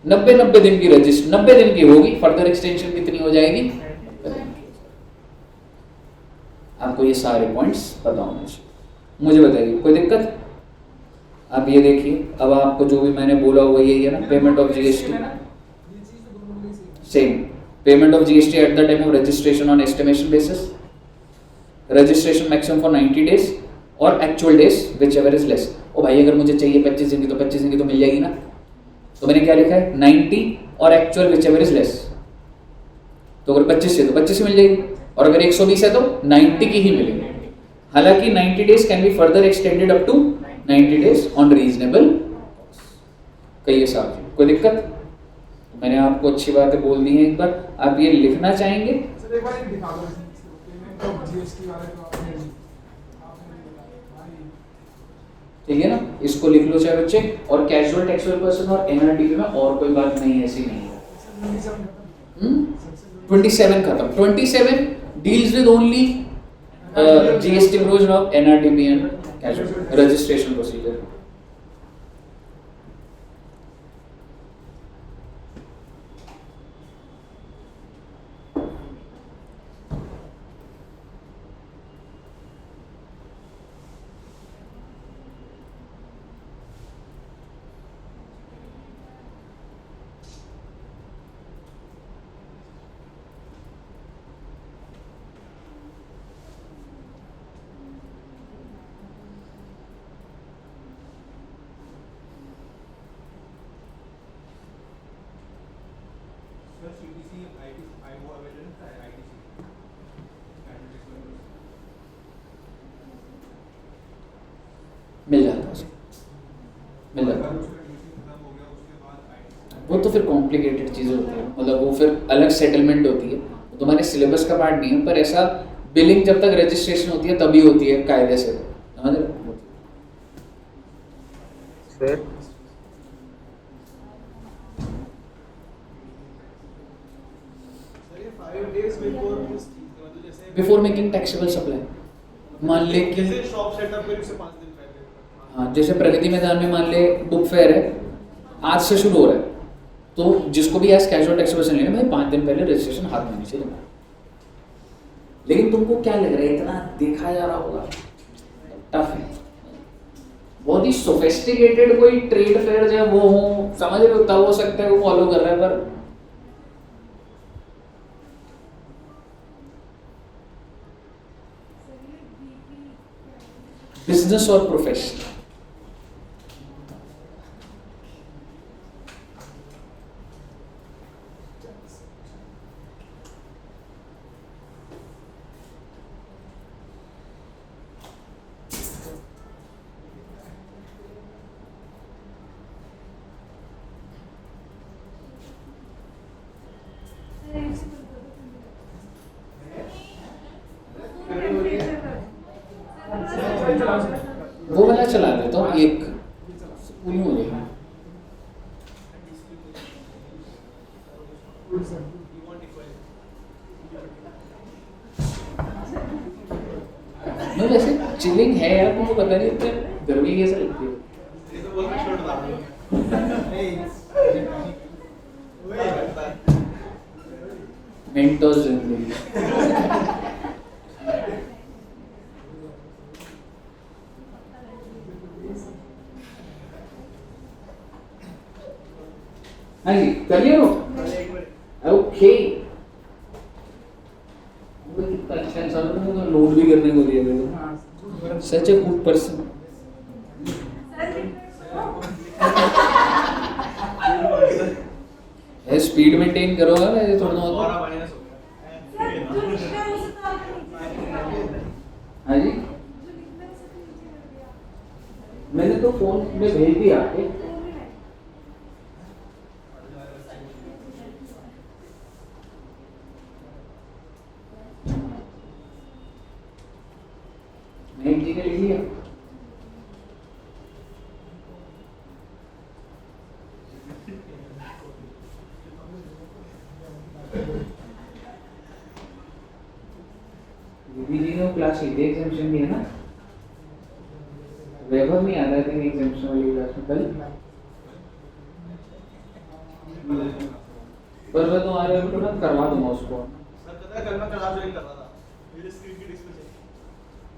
90 दिन की रजिस्टर 90 दिन की होगी, फर्दर एक्सटेंशन कितनी हो जाएगी. आपको ये सारे पॉइंट्स पता होने चाहिए. मुझे बताइए कोई दिक्कत. आप ये देखिए, अब आपको जो भी मैंने बोला हुआ यही है ना, payment of GST same. Payment of GST at the time of registration on estimation basis, registration maximum for 90 days और actual days whichever is less. ओ भाई अगर मुझे चाहिए 25 दिन की तो 25 दिन की तो मिल जाएगी ना. तो मैंने क्या लिखा है, 90 और actual which ever is less. तो अगर 25 है तो 25 मिल जाएगी, और अगर 120 है तो 90 की ही मिलेगी. हालांकि 90 days can be further extended up to 90 days on reasonable. कहिए साहब कोई दिक्कत. मैंने आपको अच्छी बातें बोल दी हैं. एक बार आप ये लिखना चाहेंगे. सर एक बार ये दिखा दो पेमेंट ऑफ जीएसटी वाले तो आपने ठीक है ना, इसको लिख लो चाहे बच्चे. और कैजुअल टैक्सेबल पर्सन और एनआरटीपी में और कोई बात नहीं है, ऐसी नहीं है. 27 खत्म. 27 deals with only GST provision of NRTP and casual registration procedure. मिल जाता है, मिल जाता है. वो तो फिर कॉम्प्लिकेटेड चीज़ें होती है, मतलब वो फिर अलग सेटलमेंट होती है, वो तुम्हारे सिलेबस का पार्ट नहीं है. पर ऐसा बिलिंग जब तक रजिस्ट्रेशन होती है तभी होती है कायदे से. समझ रहे हो. Sir before making taxable supply. मान ले कि जैसे शॉप सेटअप करी उससे 5 दिन पहले. हाँ, जैसे प्रगति मैदान में मान ले बुक फेयर है, आज से शुरू हो रहा है, तो जिसको भी एज कैजुअल टैक्सेबल लेना भाई 5 दिन पहले रजिस्ट्रेशन हाथ में नीचे तुम्हारा. लेकिन तुमको क्या लग रहा है, इतना देखा जा रहा होगा, टफ है. बहुत ही सोफिस्टिकेटेड कोई ट्रेड फेयर जो है वो हो, समझ रहे हो, तब हो सकता है वो फॉलो कर रहा है. पर बिजनेस और प्रोफेशन, वो वाला चला देता हूँ, एक पूरी हो जाएगी. मैं वैसे चिलिंग है यार, मुझे पता नहीं इतने गर्मी कैसे लगती है. ये तो बोल के छोड़ दो. मेंटोस जिंदगी. हाँ जी कर लिया हो. ओके, कितना अच्छा इंसान है, तो लोड भी करने को दिया था. Such a good person. Speed maintain करोगा ना ये थोड़ा बहुत। हमारा माइनस हो गया। हाँ जी, मैंने तो फोन में भेज दिया आपके। महेश जी ने लिख लिया। दीदी जी ने क्लास ली थी, एग्जामिशन दिया ना। वैभव नहीं आ रहा था एग्जामिशन वाली क्लास में कल। पर मैं तुम्हारे को ना करवा दूंगा उसको। सर पता है कल मैं क्लास ज्वाइन कर रहा था, मेरे स्क्रीन की डिस्प्ले चेक।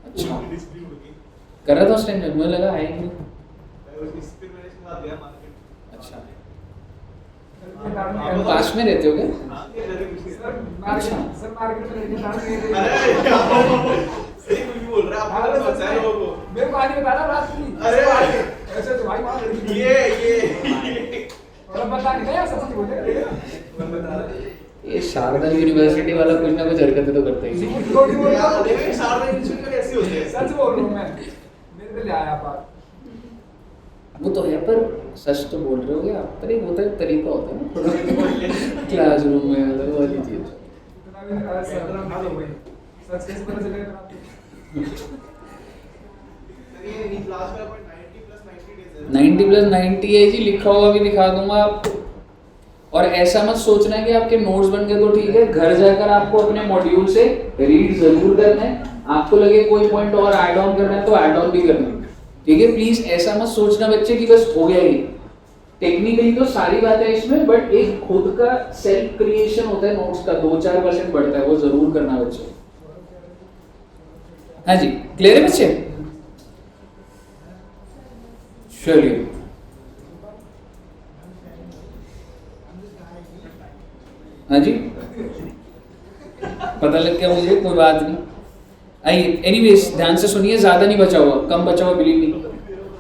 अच्छा। डिस्प्ले उड़ गई। कर रहा था उस टाइम, मुझे लगा आएंगे। मैं उस फिर मैंने इसके साथ गया मार्केट। अच्छा, सर पास में रहते हो क्या? हां ये जगह कुछ मार्केट में लेके जाना नहीं है। अरे सही कुछ भी बोल रहा है आप, तो बता लोगों को। मेरे को आगे बताना रात की। अरे ऐसे तो भाई वहां लड़की ये और बता नहीं यार, सच बोले। ये शारदा यूनिवर्सिटी वाला कुछ ना कुछ हरकतें तो करते ही है। झूठ बोल रहा हूं। देखिए सारे इंस्टीट्यूट में ऐसे होते हैं। सच बोल रहा हूं मैं, मेरे पे ले आया बात। वो तो है, पर सच तो बोल रहे हो क्या? पर एक होता है तरीका होता है ना क्लासरूम में अलग वाली चीज। इतना भी नहीं सर बना दो भाई, सच कैसे पता चलेगा आपको? सर ये क्लास में अपन 90 प्लस 90 डेज है। 90 प्लस 90 है जी, लिखा हुआ भी दिखा दूंगा आपको। और ऐसा मत सोचना कि आपके नोट्स बन गए तो ठीक है, घर जाकर आपको अपने मॉड्यूल से रीड जरूर करना है। आपको लगे कोई पॉइंट और ऐड ऑन करना है तो ऐड ऑन भी करना है, ठीक है। प्लीज ऐसा मत सोचना बच्चे कि बस हो गया ही। टेक्निकली तो सारी बात है इसमें, बट एक खुद का सेल्फ क्रिएशन होता है नोट्स का, 2-4% बढ़ता है, वो जरूर करना बच्चे। हाँ जी, क्लियर है बच्चे? चलिए, हाँ जी, पता लग गया मुझे, कोई बात नहीं। आइए, एनीवेज ध्यान से सुनिए, ज्यादा नहीं बचा हुआ, कम बचा हुआ बिलीव नहीं।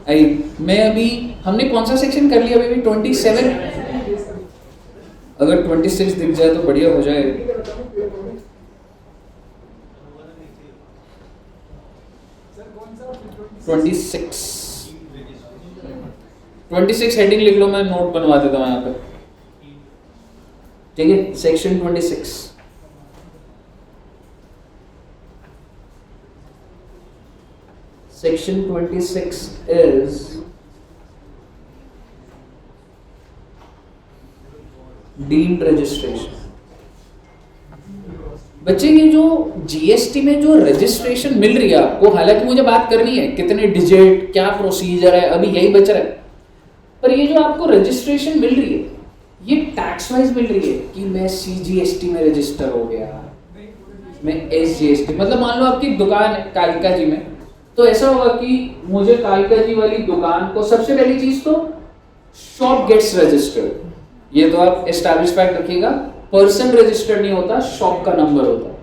आइए, मैं अभी, हमने कौन सा सेक्शन कर लिया अभी? 27। अगर 26 दिख जाए तो बढ़िया हो जाए। 26 हेडिंग लिख लो, मैं नोट बनवा देता हूँ यहाँ पे, ठीक है। Section 26, section 26 is deemed registration. बच्चे ये जो जीएसटी में जो रजिस्ट्रेशन मिल रही है आपको, हालांकि मुझे बात करनी है कितने डिजिट, क्या प्रोसीजर है, अभी यही बच रहा है, पर ये जो आपको रजिस्ट्रेशन मिल रही है ये टैक्स वाइज मिल रही है कि मैं सीजीएसटी में रजिस्टर हो गया, मैं एसजीएसटी, मतलब मान लो आपकी दुकान है कालिका जी में, तो ऐसा होगा कि मुझे कालिका जी वाली दुकान को सबसे पहली चीज तो शॉप गेट्स रजिस्टर्ड, ये तो आप एस्टैब्लिश फैक्ट रखिएगा। पर्सन रजिस्टर्ड नहीं होता, शॉप का नंबर होता है।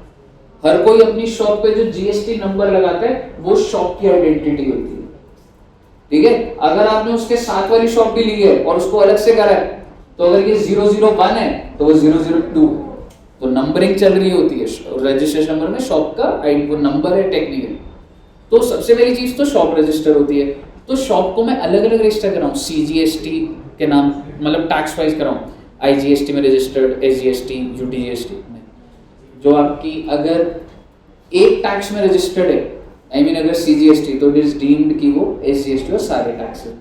हर कोई अपनी शॉप पे जो जीएसटी नंबर लगाता है वो शॉप की आइडेंटिटी होती है, ठीक है। अगर आपने उसके साथ वाली शॉप भी ली है और उसको अलग से करा है, तो अगर ये 001 है तो वो 002 है, तो नंबरिंग चल रही होती है रजिस्ट्रेशन नंबर में, शॉप का वो नंबर है टेक्निकली। तो सबसे पहली चीज तो शॉप रजिस्टर होती है, तो शॉप को मैं अलग अलग रजिस्टर कराऊं, सीजीएसटी के नाम, मतलब टैक्स वाइज कराऊं, आईजीएसटी में रजिस्टर्ड, एसजीएसटी, यूटीजीएसटी में, जो आपकी अगर एक टैक्स में रजिस्टर्ड है, आई मीन अगर सीजीएसटी, तो इट इज डीम्ड कि वो एसजीएसटी और सारे टैक्स है,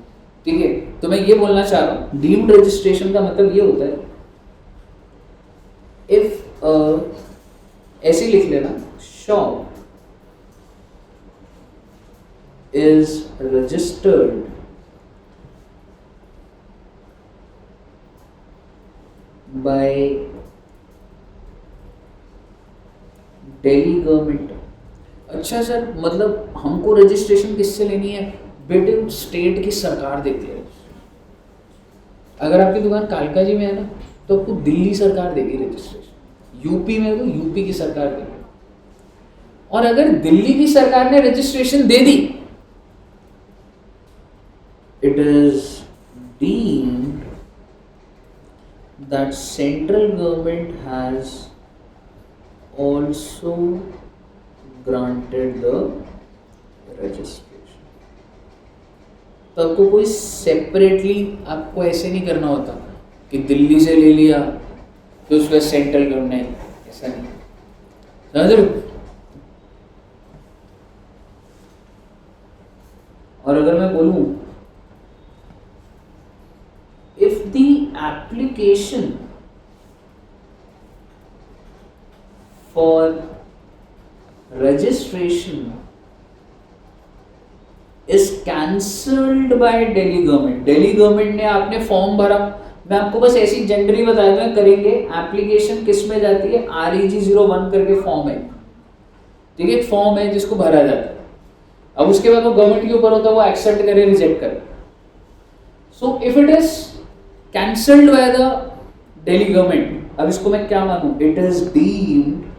ठीक है। तो मैं ये बोलना चाह रहा हूं, डीम्ड रजिस्ट्रेशन का मतलब ये होता है, इफ ऐसे लिख लेना, shop is registered by Delhi government. अच्छा सर, मतलब हमको रजिस्ट्रेशन किससे लेनी है? बेटे स्टेट की सरकार देती है। अगर आपकी दुकान कालका जी में है ना, तो आपको दिल्ली सरकार देगी रजिस्ट्रेशन, यूपी में है तो यूपी की सरकार देगी, और अगर दिल्ली की सरकार ने registration they the, it is deemed that central government has also granted the registration. तो आपको कोई सेपरेटली आपको ऐसे नहीं करना होता कि दिल्ली से ले लिया तो उसका सेंट्रल गवर्नमेंट नहीं, ऐसा नहीं। समझ रहे हो? और अगर मैं बोलूं if the application for registration is cancelled bye Delhi government, Delhi government ने आपने फॉर्म भरा, मैं आपको बस ऐसी जनरली बताया था करेंगे, एप्लीकेशन किस में जाती है, REG 01 करके फॉर्म है, ठीक है, फॉर्म है जिसको भरा जाता है। अब उसके बाद वो गवर्नमेंट के ऊपर होता है वो एक्सेप्ट करे रिजेक्ट करे। So if it is cancelled by the Delhi government, अब इसको मैं क्या मानूं, it is deemed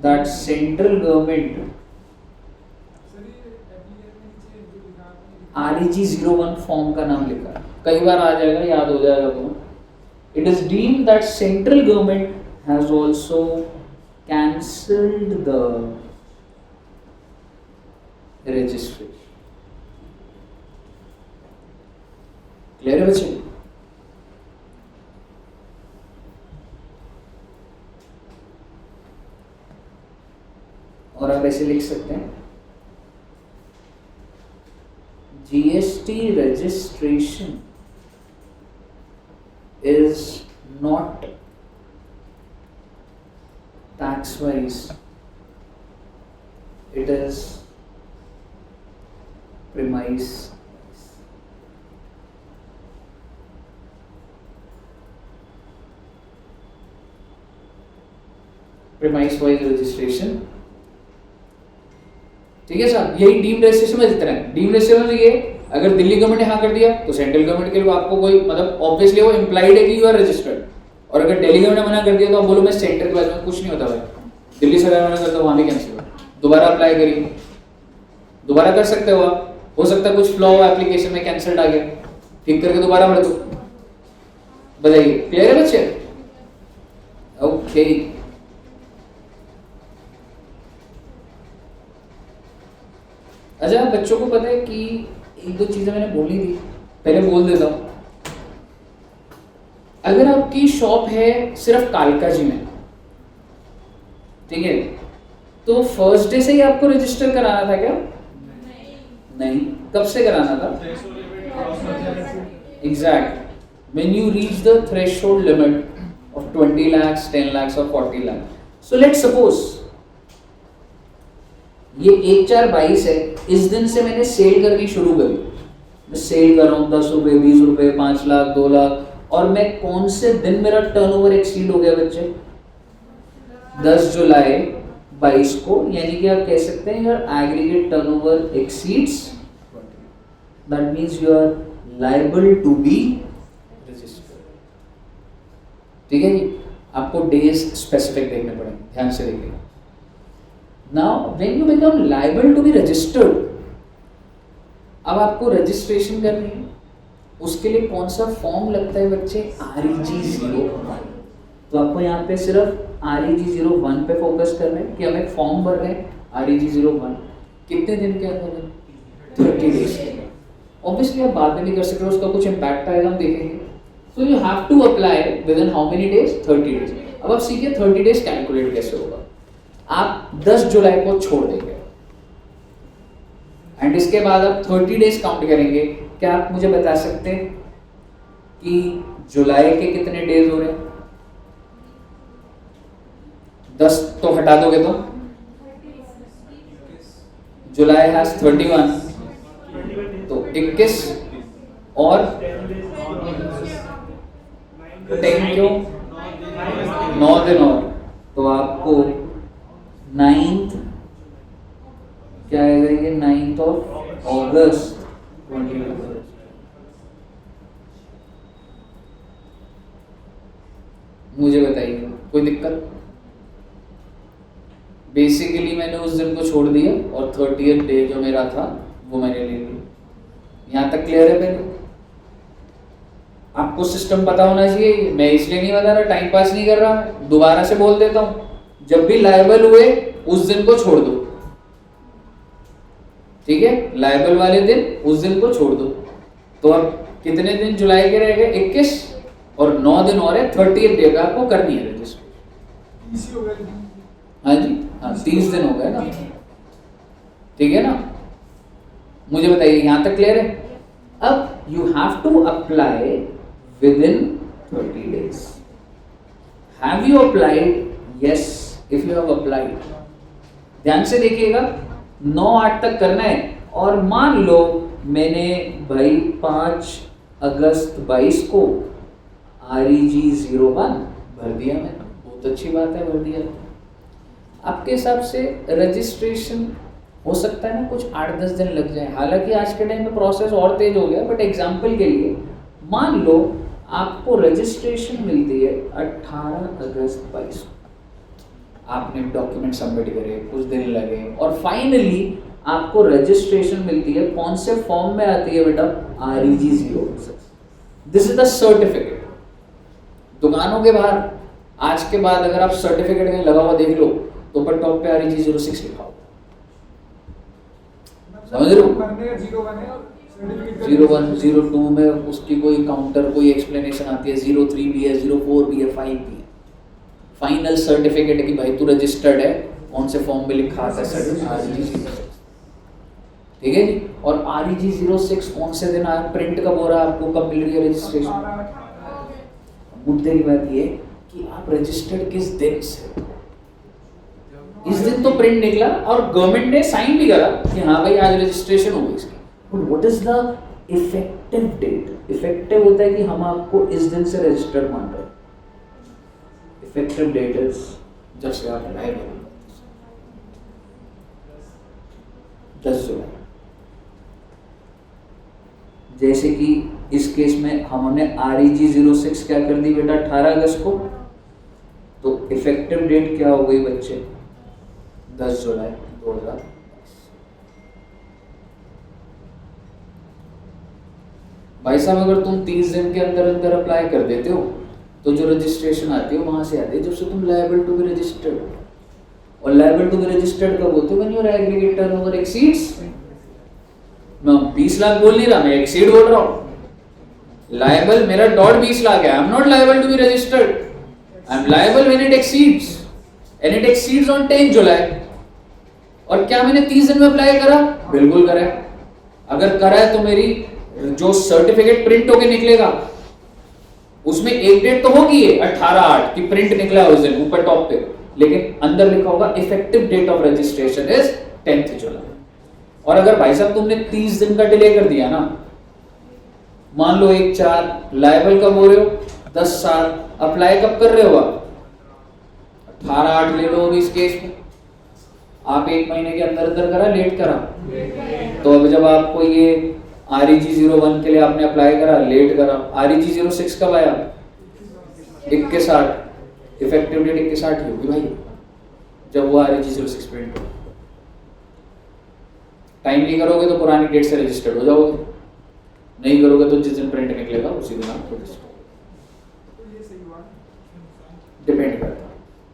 that central government sir ये एप्लीकेशन में नीचे जो लिखा आपने REG 01 फॉर्म का नाम लिखा है, कई बार आ जाएगा, याद हो जाएगा तो। It is deemed that central government has also cancelled the registration. Clear है बच्चे? और आप ऐसे लिख सकते हैं, GST registration is not tax wise, it is premise। premise wise registration, ठीक है साहब, यही डीम्ड रजिस्ट्रेशन में जितना है। डीम्ड रजिस्ट्रेशन में ये अगर दिल्ली गवर्नमेंट ने हाँ कर दिया तो सेंट्रल गवर्नमेंट के लिए आपको कोई मतलब ऑब्वियसली वो इंप्लाइड है कि यू आर रजिस्टर्ड, और अगर दिल्ली गवर्नमेंट ने मना कर दिया तो आप बोलो मैं सेंटर के बारे में कुछ नहीं होता भाई, दिल्ली सरकार मना करता वहां भी कैंसिल हो, दोबारा अप्लाई करिए, दोबारा कर सकते हो आप, हो सकता है कुछ फ्लॉ हो एप्लीकेशन में, कैंसिल्ड आ गया, ठीक करके दोबारा भर दो। बताइए क्लियर है बच्चे? ओके अच्छा, बच्चों को पता है कि एक दो चीजें मैंने बोली थी, पहले बोल देता हूं। अगर आपकी शॉप है सिर्फ कालका जी में, ठीक है, तो फर्स्ट डे से ही आपको रजिस्टर कराना था क्या? नहीं, कब से कराना था? Exact, when you reach the threshold limit of 20 lakhs, 10 lakhs or 40 lakhs. So let's suppose ये 1/4/22 है, इस दिन से मैंने सेल करनी शुरू करी, मैं सेल कर रहा हूँ 10 रुपए, 20 रुपए, 5 लाख, 2 लाख, और मैं कौन से दिन मेरा टर्नओवर एक्सीड हो गया बच्चे? 10 जुलाई 22 को, यानी कि आप कह सकते हैं your aggregate turnover exceeds, that means you are liable to be registered. ठीक है जी, आपको डेज स्पेसिफिक देखने पड़ेंगे, ध्यान से देखिएगा। Now, when you become liable to be registered, अब आपको रजिस्ट्रेशन करनी है, उसके लिए कौन सा फॉर्म लगता है बच्चे? REG 01। तो आपको यहाँ पे सिर्फ REG 01 पे फोकस करना है कि हम एक फॉर्म भर रहे हैं REG 01, कितने दिन के अंदर? 30 डेज के। ऑब्वियसली आप बाद में भी कर सकते हो, उसका कुछ इम्पैक्ट आएगा, हम देखेंगे। So you have to apply within how many days? 30 days. अब आप सीखिए 30 डेज कैलकुलेट कैसे होगा। आप 10 जुलाई को छोड़ देंगे एंड इसके बाद आप 30 डेज काउंट करेंगे। क्या आप मुझे बता सकते हैं कि जुलाई के कितने डेज हो रहे हैं? 10 तो हटा दोगे तो जुलाई हैज 31, तो 21 और 10 क्यों? 9 दिन और, तो आपको 9th क्या आएगा? ये 9th ऑफ अगस्त 2021। मुझे बताइए कोई दिक्कत? बेसिकली मैंने उस दिन को छोड़ दिया और 30th डे जो मेरा था वो मैंने ले लिया। यहाँ तक क्लियर है? पहले आपको सिस्टम पता होना चाहिए, मैं इसलिए नहीं बता रहा, टाइम पास नहीं कर रहा, दोबारा से बोल देता हूँ, जब भी लायबल हुए उस दिन को छोड़ दो, ठीक है? लायबल वाले दिन उस दिन को छोड़ दो। तो अब कितने दिन जुलाई के रह गए? 21 और 9 दिन और है, 30th डे का आपको करनी है रजिस्ट्रेशन। इसी हो गया। हाँ जी, हाँ 30 दिन हो गए ना, ठीक है ना? मुझे बताइए यहाँ तक क्लियर है? अब you have to apply within 30 days. Have you applied? Yes, if you have applied. ध्यान से देखिएगा, 9-8 तक करना है। और मान लो मैंने भाई 5 अगस्त 22 को REG 01 भर दिया, मैंने बहुत अच्छी बात है, भर दिया। आपके हिसाब से रजिस्ट्रेशन हो सकता है ना कुछ 8-10 दिन लग जाए, हालांकि आज के टाइम में प्रोसेस और तेज हो गया, बट एग्जाम्पल के लिए मान लो आपको रजिस्ट्रेशन मिलती है 18 अगस्त 22, आपने डॉक्यूमेंट सबमिट करे, कुछ दिन लगे, और फाइनली आपको रजिस्ट्रेशन मिलती है। कौन से फॉर्म में आती है बेटा? REG 06। This is the certificate. दुकानों के बाहर आज के बाद अगर आप सर्टिफिकेट में लगा हुआ देख लो तो ऊपर टॉप पे REG 06 लिखा होगा, समझ रहे हो? 01 02 में उसकी कोई काउंटर कोई एक्सप्लेनेशन आती है, 03 भी है, 04 भी है, 5 भी है। फाइनल सर्टिफिकेट है कि भाई तू रजिस्टर्ड है, कौन से फॉर्म में लिखा आता है REG 06, ठीक है जी? और REG 06 कौन से दिन आया, प्रिंट कब हो रहा है आपको, कब मिल रही है रजिस्ट्रेशन? मुद्दे की बात ये कि आप रजिस्टर्ड किस दिन से, इस दिन तो प्रिंट निकला और गवर्नमेंट ने साइन भी करा कि हाँ भाई आज रजिस्ट्रेशन हो गई इसकी, but what is the effective date? Effective होता है कि हम आपको इस दिन से रजिस्टर्ड मान रहे हैं। इफेक्टिव डेट इज जब से आप लाइव 10 जुलाई। जैसे कि इस केस में हमने REG 06 क्या कर दी बेटा 18 अगस्त को, तो इफेक्टिव डेट क्या हो गई बच्चे? 10 जुलाई 2000। भाई साहब अगर तुम 30 दिन के अंदर अंदर अप्लाई कर देते हो तो जो रजिस्ट्रेशन आती है वहां से आती है जब से तुम लायबल टू बी रजिस्टर्ड। और लायबल टू बी रजिस्टर्ड कब होते? When your aggregate turnover exceeds, मैं 20 लाख बोल नहीं रहा, मैं एक्सीड बोल रहा हूं। लायबल मेरा डॉट 20 लाख है, I am not liable to be registered, I am liable when it exceeds, and it exceeds on 10 July. और क्या मैंने 30 दिन में अप्लाई करा? बिल्कुल करा है। अगर करा है तो मेरी जो सर्टिफिकेट प्रिंट होके निकलेगा उसमें एक डेट तो होगी 18/8 की प्रिंट निकला है उस दिन ऊपर टॉप पे, लेकिन अंदर लिखा होगा effective date of registration is 10th July. और अगर भाई साहब तुमने 30 दिन का डिले कर दिया ना, मान लो 1/4, लायबल कब हो रहे हो? 10/7, अप्लाई कब कर रहे हो आप? 18/8 ले लो। इस केस में आप 1 महीने के अंदर अंदर करा, लेट करा, तो अब जब आपको ये REG 01 के लिए आपने अप्लाई करा, लेट करा, REG 06 कब आया? 21/8, इफेक्टिव डेट 21/8 होगी भाई जब वो REG 06 प्रिंट हो। टाइम नहीं करोगे तो पुरानी डेट से रजिस्टर्ड हो जाओगे, नहीं करोगे तो जिस दिन प्रिंट निकलेगा उसी दिन आप रजिस्टर्ड। डिपेंड करता है।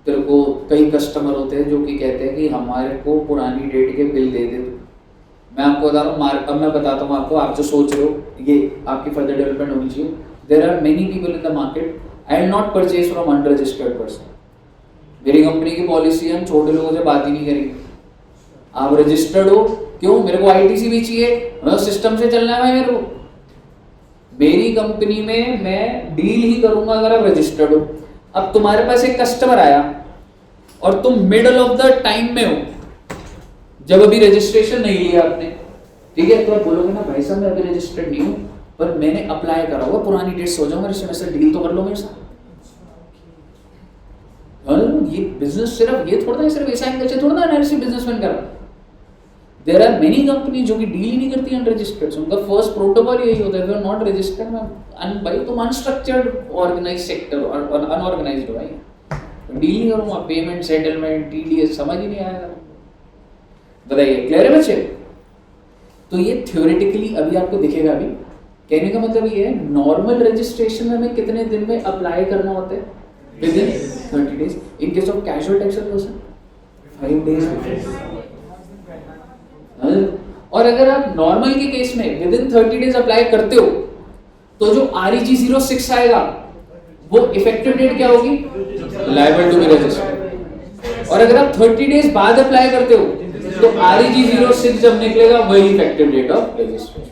तेरे को कई कस्टमर होते हैं जो कि कहते हैं कि हमारे को पुरानी डेट के बिल दे दे। मैं आपको बता रहा हूँ, अब मैं बताता हूँ आपको, आप जो सोच रहे हो ये आपकी फर्दर डेवलपमेंट होनी चाहिए। There are many people in the market, I will not purchase from unregistered person. मेरी कंपनी की पॉलिसी है, हम छोटे लोगों से बात ही नहीं करेंगे। आप रजिस्टर्ड हो, क्यों? मेरे को ITC भी चाहिए, मैं सिस्टम से चलना है भाई मेरे को। मेरी कंपनी में मैं डील ही करूंगा अगर आप रजिस्टर्ड हो। अब तुम्हारे पास एक कस्टमर आया और तुम मिडल ऑफ द टाइम में हो, जब अभी रजिस्ट्रेशन नहीं लिया आपने, ठीक है, तो आप बोलोगे ना भाई साहब मैं अभी रजिस्टर्ड नहीं हूं पर मैंने अप्लाई करा हुआ, पुरानी डेट से हो जाऊंगा, इस सेमेस्टर डील तो कर लो मेरे साथ। ये बिजनेस सिर्फ ये थोड़ा ना, सिर्फ ऐसा एंगल से थोड़ा ना एनालिसिस बिजनेसमैन कर रहा है। देयर आर मेनी कंपनी जो कि डील ही नहीं करती अनरजिस्टर्ड, उनका फर्स्ट प्रोटोकॉल यही होता है, if you are not registered, भाई तुम अनस्ट्रक्चर्ड ऑर्गेनाइज्ड सेक्टर और अनऑर्गेनाइज्ड हो भाई, डील नहीं करूंगा, पेमेंट सेटलमेंट टीडीएस समझ ही नहीं आएगा। बताइए क्लियर है बच्चे? तो ये थ्योरेटिकली अभी आपको दिखेगा। अभी कहने का मतलब ये है नॉर्मल रजिस्ट्रेशन में हमें कितने दिन में अप्लाई करना होता है? With in 30 days. In case of casual tax person 5 days. और अगर आप नॉर्मल के केस में विद इन 30 डेज अप्लाई करते हो तो जो REG 06 आएगा वो इफेक्टिव डेट क्या होगी? Liable to be registered. और अगर आप 30 डेज बाद अप्लाई करते हो तो REG 06 जब निकलेगा वही effective date of registration.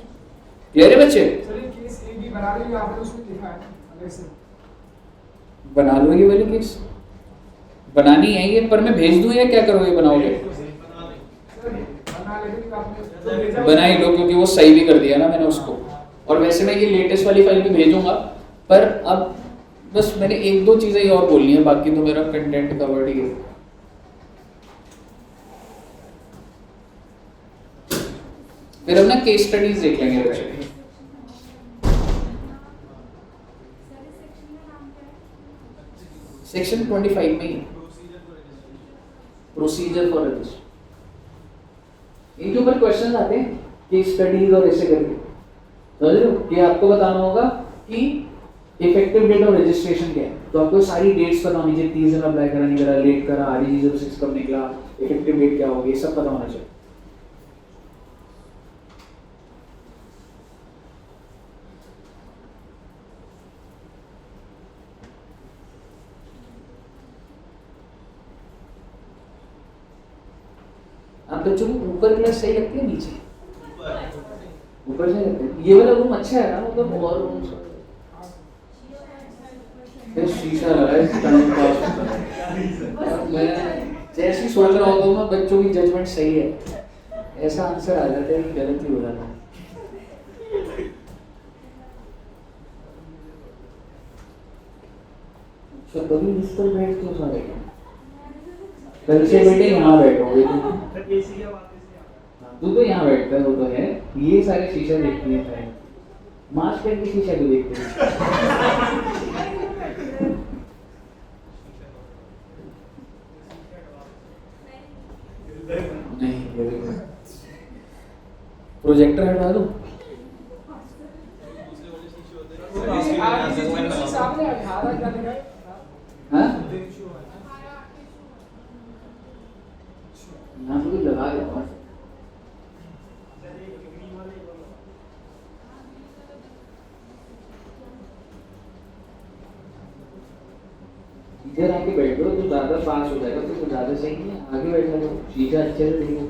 Clear है बच्चे? सर ये केस ए भी बना रही है आपने उसमें लिखा है अलग से। बना लो ये वाली केस, बनानी है ये, पर मैं भेज दूं या क्या करोगे? बनाओगे? सर बना लेकिन आपने तो भेजा बना ही लो क्योंकि वो सही भी कर दिया ना मैंने उसको। और वैसे मैं ये लेटेस्ट वाली फाइल भी भेजूंगा, पर अब बस मैंने 1-2 चीजें ही और बोलनी है, बाकी तो मेरा कंटेंट कवर्ड ही है। फिर हम ना केस स्टडीज देख लेंगे बच्चे। सेक्शन 25 में ही प्रोसीजर फॉर रजिस्ट्रेशन, इनके ऊपर क्वेश्चन आते हैं केस स्टडीज और ऐसे करके। समझ रहे हो कि आपको बताना होगा कि इफेक्टिव डेट ऑफ रजिस्ट्रेशन क्या है। तो आपको सारी डेट्स पता होनी चाहिए, 30 दिन अप्लाई करा नहीं करा, लेट करा, REG 06 कब निकला, इफेक्टिव डेट क्या होगी, सब पता होना चाहिए। आप बच्चों को ऊपर क्लास सही लगती है नीचे? ऊपर से लगता है। ये वाला रूम अच्छा है ना, मतलब और रूम से शीशा लगा है टाइम पास। मैं जैसे सोच रहा होगा मैं बच्चों की जजमेंट सही है, ऐसा आंसर आ जाता है कि गलत ही हो जाता है। तो कभी इस पर बैठ क्यों सारे? कल से बेटे यहाँ बैठोगे तू तो यहाँ बैठता है, वो तो है। ये सारे शीशा देखती है सारे, मास्क पहन के शीशा क्यों देखते हैं? नहीं प्रोजेक्टर हटा दो। आपने 18 का लिखा है। हाँ यहाँ पे लगा देता हूँ। इधर आके बैठो तो ज्यादा पास हो जाएगा, तो ज्यादा सही नहीं है। आगे बैठना तो शीशा अच्छे से देखो।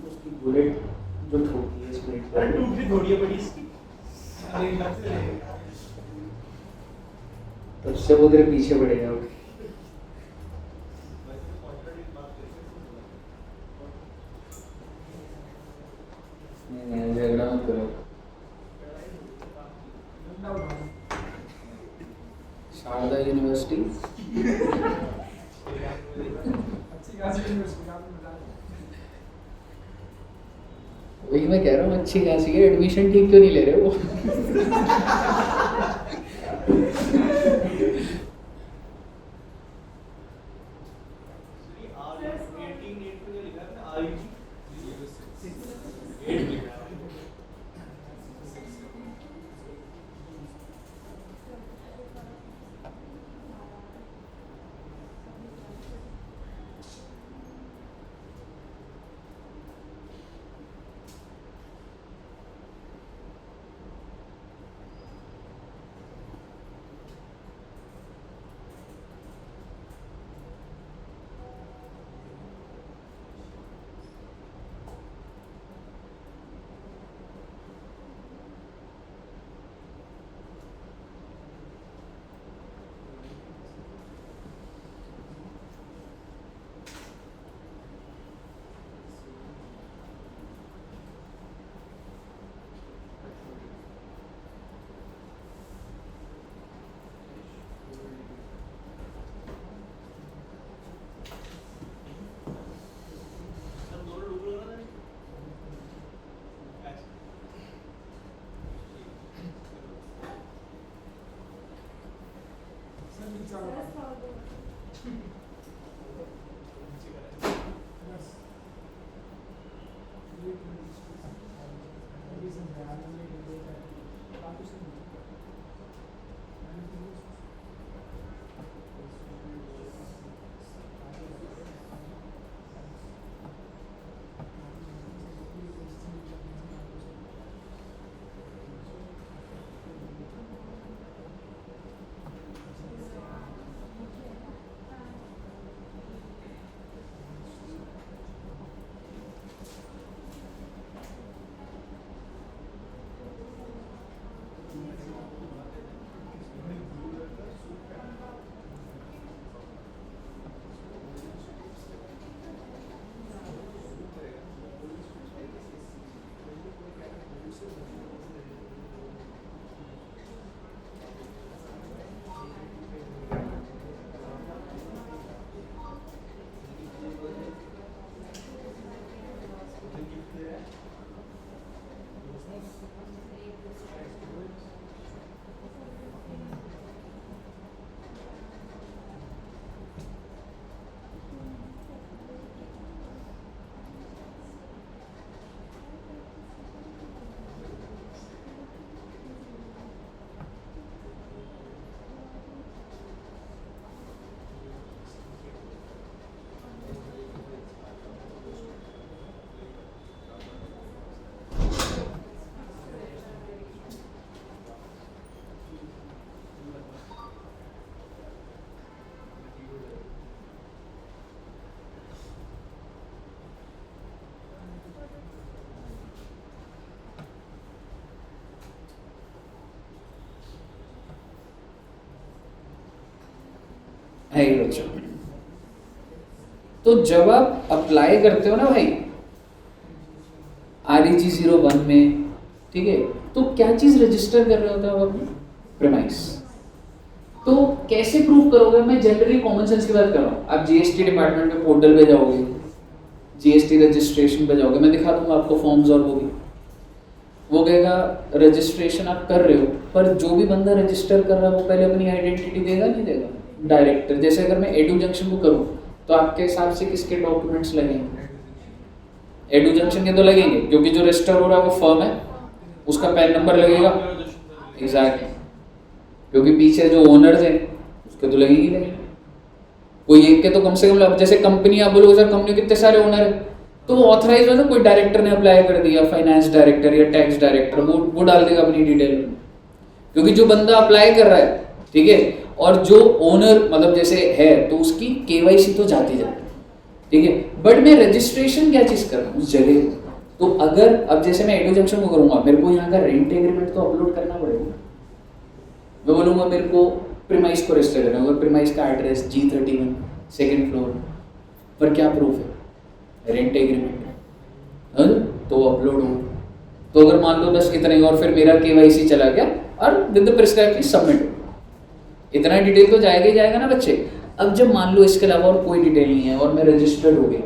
उसकी बुलेट जो ठोकी है स्प्रिंट पर, तब से वो तेरे पीछे पड़ेगा। नहीं झगड़ा मत करो। शारदा यूनिवर्सिटी अच्छी खासी यूनिवर्सिटी का आपने बता दिया। वही मैं कह रहा हूँ, अच्छी खासी है, एडमिशन ठीक क्यों नहीं ले रहे हो? है ही बच्चों। तो जब आप अप्लाई करते हो ना भाई REG 01 में, ठीक है, तो क्या चीज रजिस्टर कर रहे होते हो आप अपने प्रीमाइस। तो कैसे प्रूव करोगे? मैं जनरली कॉमन सेंस की बात कर रहा हूँ। आप GST डिपार्टमेंट में पोर्टल पे जाओगे, GST रजिस्ट्रेशन पे जाओगे, मैं दिखा दूंगा आपको फॉर्म्स और वो कहेगा रजिस्ट्रेशन आप कर रहे हो, पर जो भी बंदा रजिस्टर कर रहा है वो पहले अपनी आइडेंटिटी देगा नहीं देगा? डायरेक्टर। जैसे अगर मैं एडू जंक्शन को करूँ तो आपके हिसाब से किसके डॉक्यूमेंट्स लगेंगे? एडू जंक्शन के तो लगेंगे, क्योंकि जो रजिस्टर हो रहा है वो फर्म है, उसका पैन नंबर लगेगा। एग्जैक्टली, क्योंकि पीछे जो ओनर्स हैं उसके तो लगेंगे। कोई एक के तो कम से कम, जैसे कंपनी आप बोलोगे सर कंपनी कितने सारे ओनर है, तो वो ऑथराइज हो, कोई डायरेक्टर ने अप्लाई कर दिया, फाइनेंस डायरेक्टर या टैक्स डायरेक्टर, वो डाल देगा अपनी डिटेल, क्योंकि जो बंदा अप्लाई कर रहा है, ठीक है, और जो ओनर मतलब जैसे है तो उसकी KYC तो जाती जाती, ठीक है। बट मैं रजिस्ट्रेशन क्या चीज कर रहा हूँ उस जगह। तो अगर अब जैसे मैं एडू जंक्शन को करूंगा, मेरे को यहाँ का रेंट एग्रीमेंट तो अपलोड करना पड़ेगा। मैं बोलूंगा मेरे को प्रीमाइस को रजिस्टर करना होगा, प्रीमाइस का एड्रेस G31 2nd फ्लोर, पर क्या प्रूफ है? रेंट एग्रीमेंट, तो अपलोड हो। तो अगर मान लो बस इतना ही, और फिर मेरा KYC चला गया और with the prescribe fees submit, इतना डिटेल तो जाएगा ही जाएगा ना बच्चे। अब जब मान लो इसके अलावा और कोई डिटेल नहीं है और मैं रजिस्टर्ड हो गया,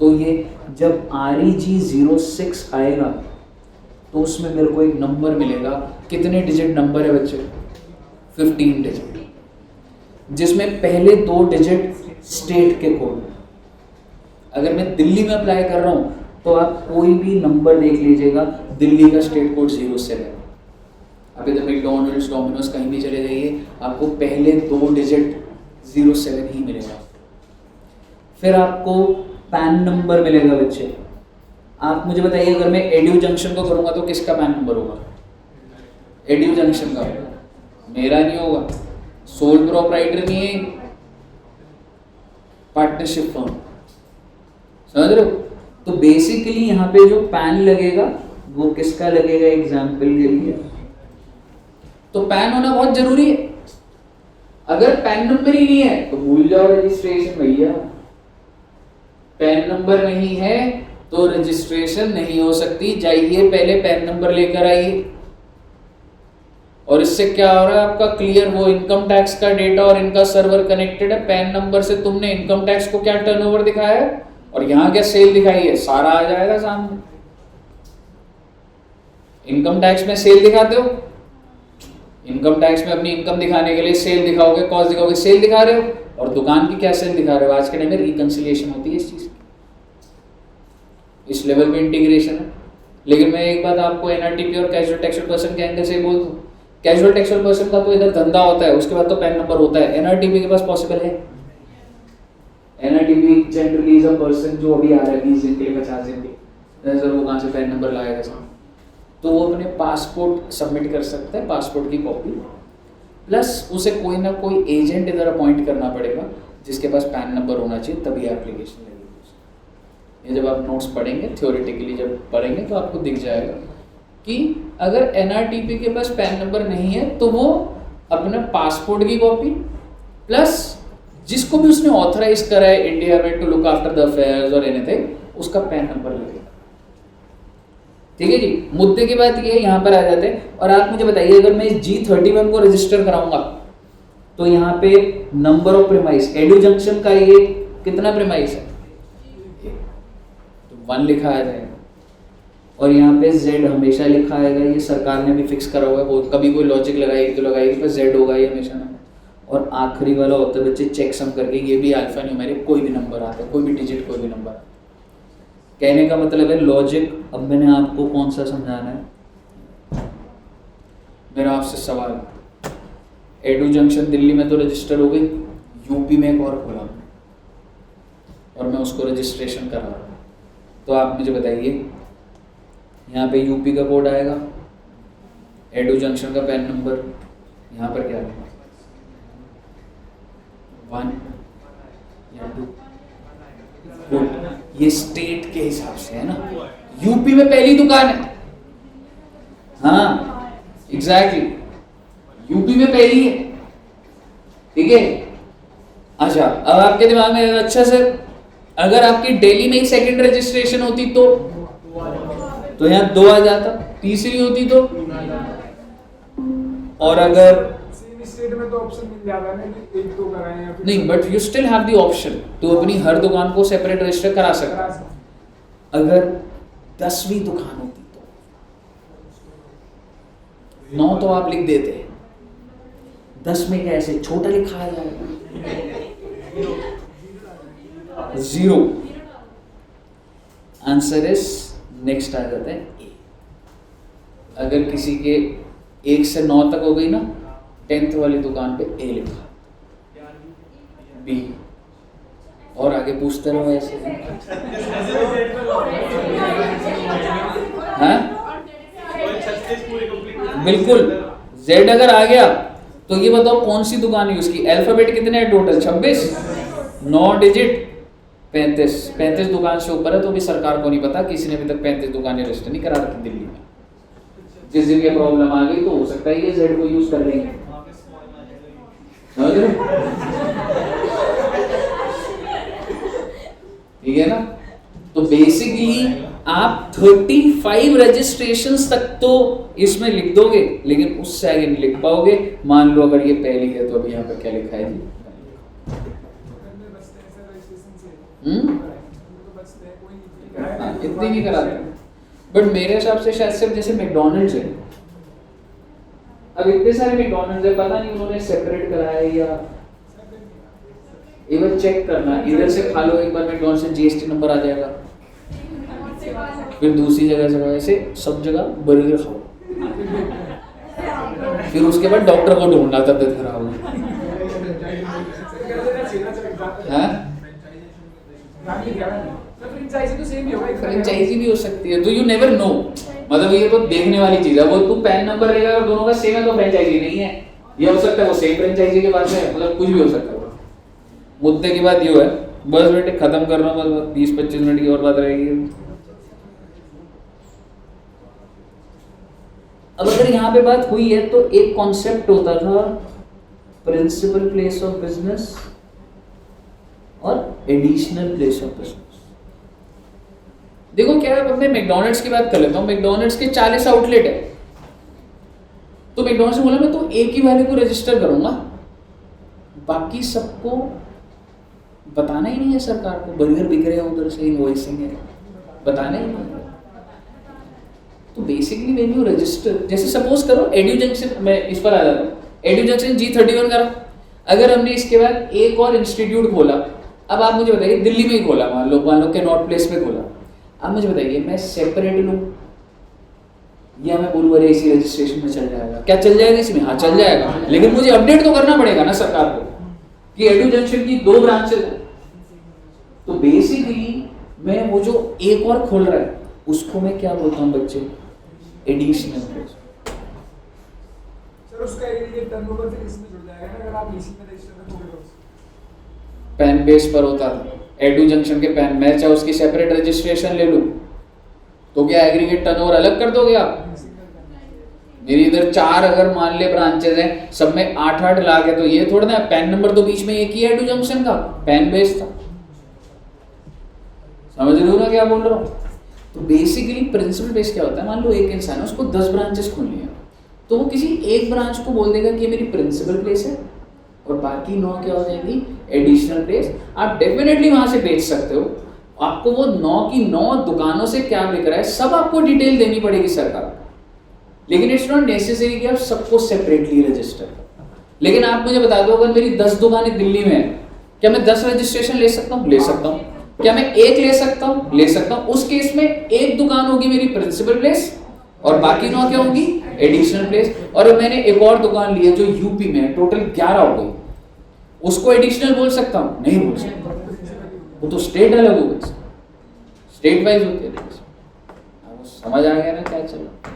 तो ये जब REG 06 आएगा तो उसमें मेरे को एक नंबर मिलेगा। कितने डिजिट नंबर है बच्चे? 15 डिजिट, जिसमें पहले 2 डिजिट स्टेट के कोड। अगर मैं दिल्ली में अप्लाई कर रहा हूँ तो आप कोई भी नंबर देख लीजिएगा, दिल्ली का स्टेट कोड 07 है। आप इधर मैकडॉनल्ड्स, डोमिनोज कहीं भी चले जाइए, आपको पहले 2 डिजिट 07 ही मिलेगा। फिर आपको पैन नंबर मिलेगा बच्चे। आप मुझे बताइए, अगर मैं एडू जंक्शन को करूंगा तो किसका पैन नंबर होगा? एडू जंक्शन का, मेरा नहीं होगा। सोल प्रोप्राइटर नहीं है, पार्टनरशिप फर्म, समझ रहे हो? तो बेसिकली यहाँ पे जो पैन लगेगा वो किसका लगेगा? एग्जाम्पल के लिए तो पैन होना बहुत जरूरी है। अगर पैन नंबर ही नहीं है तो भूल जाओ रजिस्ट्रेशन भैया। पैन नंबर नहीं है तो रजिस्ट्रेशन नहीं हो सकती। जाइए पहले पैन नंबर लेकर आइए। और इससे क्या हो रहा है आपका क्लियर, वो इनकम टैक्स का डेटा और इनका सर्वर कनेक्टेड है। पैन नंबर से तुमने इनकम टैक्स को क्या टर्नओवर दिखाया है और यहाँ क्या सेल दिखाई है, सारा आ जाएगा सामने। इनकम टैक्स में सेल दिखाते हो, इनकम टैक्स में अपनी इनकम दिखाने के लिए सेल दिखाओगे, कॉस्ट दिखाओगे, सेल दिखा रहे हो। और दुकान की क्या सेल दिखा रहे हो? आज के टाइम में रिकंसिलिएशन होती है इस चीज की, इस लेवल पे इंटीग्रेशन है। लेकिन मैं एक बात आपको NRTP और कैजुअल टैक्सुअल पर्सन के एंगल से बोल दूं, कैजुअल टैक्सुअल पर्सन का तो इधर धंधा होता है, उसके बाद तो पैन नंबर होता है। NRTP के पास पॉसिबल है? NRTP generally is a person जो अभी आ रहा है 20 दिन के लिए, 50 दिन के लिए, सर वो कहाँ से पैन नंबर लाएगा सर? तो वो अपने पासपोर्ट सबमिट कर सकता है, पासपोर्ट की कॉपी, प्लस उसे कोई ना कोई एजेंट इधर अपॉइंट करना पड़ेगा जिसके पास पैन नंबर होना चाहिए, तभी एप्लीकेशन लगेगी। ये जब आप नोट्स पढ़ेंगे, थ्योरेटिकली जब पढ़ेंगे तो आपको दिख जाएगा कि अगर NRTP के पास पैन नंबर नहीं है तो वो अपने पासपोर्ट की कॉपी प्लस जिसको भी उसने ऑथराइज करा है इंडिया में to look after the affairs और एनीथिंग, उसका पैन नंबर लगेगा। ठीक है जी। मुद्दे की बात ये है, यहाँ पर आ जाते हैं। और आप मुझे बताइए, अगर मैं G31 को रजिस्टर कराऊंगा तो यहाँ पे number of premise, edu junction का ये कितना प्रीमाइस है? तो 1 लिखा आ जाएगा। और यहाँ पे Z हमेशा लिखा आएगा, ये सरकार ने भी फिक्स करा हुआ है। वो कभी कोई लॉजिक लगाएगी तो लगाएगी, पर Z होगा ये हमेशा नंबर। और आखिरी वाला होता है बच्चे चेक सम करके, ये भी अल्फा न्यूमेरिक, कोई भी नंबर आता है, कोई भी डिजिट, कोई भी नंबर। कहने का मतलब है लॉजिक। अब मैंने आपको कौन सा समझाना है? मेरा आपसे सवाल, एडू जंक्शन दिल्ली में तो रजिस्टर हो गई, यूपी में एक और खोला और मैं उसको रजिस्ट्रेशन कर रहा हूँ, तो आप मुझे बताइए, यहाँ पे यूपी का कोड आएगा, एडू जंक्शन का पैन नंबर, यहाँ पर क्या है 1 या 2 कोड, ये स्टेट के हिसाब से है ना। यूपी में पहली दुकान है, हाँ एग्जैक्टली, यूपी में पहली है, ठीक है। अच्छा, अब आपके दिमाग में अच्छा सर अगर आपकी दिल्ली में ही सेकंड रजिस्ट्रेशन होती तो यहाँ 2 आ जाता, तीसरी होती तो, और अगर सेम स्टेट में तो ऑप्शन मिल जाता है ना कि 1-2 कराएं या फिर नहीं, but you still have the option तो अपनी हर दुकान को सेपरेट रजिस्टर करा सकता। करा सकते अगर 10वीं दुकान होती तो 9 तो आप लिख देते, 10 में क्या ऐसे छोटा लिखा आ जाएगा, 0। आंसर इज नेक्स्ट आ जाता है ए। अगर किसी के 1 से 9 तक हो गई ना, 10th वाली दुकान पे ए लिखा, बी, और आगे पूछते रहो ऐसे। हाँ बिल्कुल, Z अगर आ गया तो ये बताओ कौन सी दुकान है उसकी, अल्फाबेट कितने हैं टोटल, 26, 9 डिजिट, 35 दुकान से ऊपर है तो भी सरकार को नहीं पता, किसी ने अभी तक 35 दुकानें रजिस्टर नहीं करा रखी दिल्ली में। जिस दिन ये प्रॉब्लम आ गई तो हो सकता है ये Z को यूज कर लेंगे, समझ रहे हो? ठीक है ना? तो बेसिकली आप 35 रजिस्ट्रेशंस तक तो इसमें लिख दोगे, लेकिन उससे आगे नहीं लिख पाओगे। मान लो अगर ये पहली है तो अभी यहाँ पे क्या लिखा है जी, करने बचते हैं सर रजिस्ट्रेशन से तो बचते हैं, कोई नहीं कराएगा इतनी नहीं कराते, बट मेरे हिसाब से शायद सिर्फ जैसे मैकडॉनल्ड्स है, अब इतने सारे मैकडॉनल्ड्स है, पता नहीं उन्होंने सेपरेट कराया है या एक बार चेक करना, इधर से खा लो एक बार मैकडॉनल्ड्स से जीएसटी नंबर आ जाएगा, फिर दूसरी जगह से ऐसे सब जगह बर्गर खाओ, फिर उसके बाद डॉक्टर को ढूंढना तबियत खराब हो। हाँ फ्रेंचाइजी तो सेम ही होगा, फ्रेंचाइजी भी हो सकती है, तो यू नेवर नो, मतलब ये तो देखने वाली चीज है। वो तू पैन नंबर लेगा और दोनों का सेम है तो फ्रेंचाइजी नहीं है, ये हो सकता है वो सेम फ्रेंचाइजी के पास है, मतलब कुछ भी हो सकता है। मुद्दे की बात ये है, बस बेटे खत्म कर रहा हूँ, बस 20-25 मिनट की और बात रहेगी। अब अगर यहाँ पे बात हुई है तो एक कॉन्सेप्ट होता था प्रिंसिपल प्लेस ऑफ बिजनेस और एडिशनल प्लेस ऑफ बिजनेस। देखो क्या है, अपने मैकडॉनल्ड्स की बात कर लेता हूँ, मैकडॉनल्ड्स के 40 आउटलेट है, तो मैकडॉनल्ड्स ने बोला मैं तो एक ही वाले को रजिस्टर करूंगा, बाकी सबको बताना ही नहीं है सरकार को, बर्गर बिक रहे हैं उधर से, इनवॉइसिंग है, बताना ही नहीं है। तो बेसिकली व्हेन यू रजिस्टर, जैसे सपोज करो एड्यू जंक्शन, मैं इस पर आ जाता हूँ, एड्यू जंक्शन G31 करा, अगर हमने इसके बाद एक और इंस्टीट्यूट खोला, अब आप मुझे बताइए दिल्ली में ही खोला, मान लो कैनॉट प्लेस में खोला, अब मुझे बताइए मैं सेपरेट लूँ या मैं बोलूँ अरे इसी रजिस्ट्रेशन में चल जाएगा, क्या चल जाएगा इसमें? हाँ चल जाएगा, लेकिन मुझे अपडेट तो करना पड़ेगा ना सरकार को कि एड्यू जंक्शन की 2 ब्रांचेस हैं। तो बेसिकली मैं वो जो एक और खोल रहा है उसको मैं क्या बोलता हूँ बच्चे, एडिशनल प्लेस। सर उसका एग्रीगेट टर्नओवर फिर इसमें जुड़ जाएगा ना, अगर आप इसी में रजिस्टर करोगे तो पैन बेस पर होता था एड्यू जंक्शन के पैन, मैं चाहे उसकी सेपरेट रजिस्ट्रेशन ले लूँ तो क्या एग्रीगेट टर्नओवर अलग कर दोगे आप? मेरी इधर 4 अगर मान ले ब्रांचेस हैं, सब में 8-8 लाख है, तो ये थोड़ा ना, पैन नंबर तो बीच में एक ही है एड्यू जंक्शन का, पैन बेस था। समझ रहे हो ना क्या बोल रहा हूँ? तो बेसिकली प्रिंसिपल बेस क्या होता है, मान लो एक इंसान है उसको 10 ब्रांचेस खोलनी है, तो वो किसी एक ब्रांच को बोल देगा कि ये मेरी प्रिंसिपल प्लेस है और बाकी 9 क्या हो जाएंगी, एडिशनल प्लेस। आप डेफिनेटली वहां से बेच सकते हो, आपको वो 9 की 9 दुकानों से क्या बिक रहा है सब आपको डिटेल देनी पड़ेगी सरकार को, लेकिन इट्स नॉट नेसेसरी कि आप सबको सेपरेटली रजिस्टर करो। लेकिन आप मुझे बता दो अगर मेरी 10 दुकानें दिल्ली में है, क्या मैं 10 रजिस्ट्रेशन ले सकता हूँ? ले सकता हूँ। क्या मैं एक ले सकता हूँ? ले सकता हूँ। उस केस में एक दुकान होगी मेरी प्रिंसिपल प्लेस और बाकी 9 क्या होंगी, एडिशनल प्लेस। और मैंने एक और दुकान ली है जो यूपी में है, टोटल 11 हो गई, उसको एडिशनल बोल सकता हूँ? नहीं बोल सकता, वो तो स्टेट अलग हो गई, स्टेट वाइज होती है। समझ आ गया ना क्या चल रहा?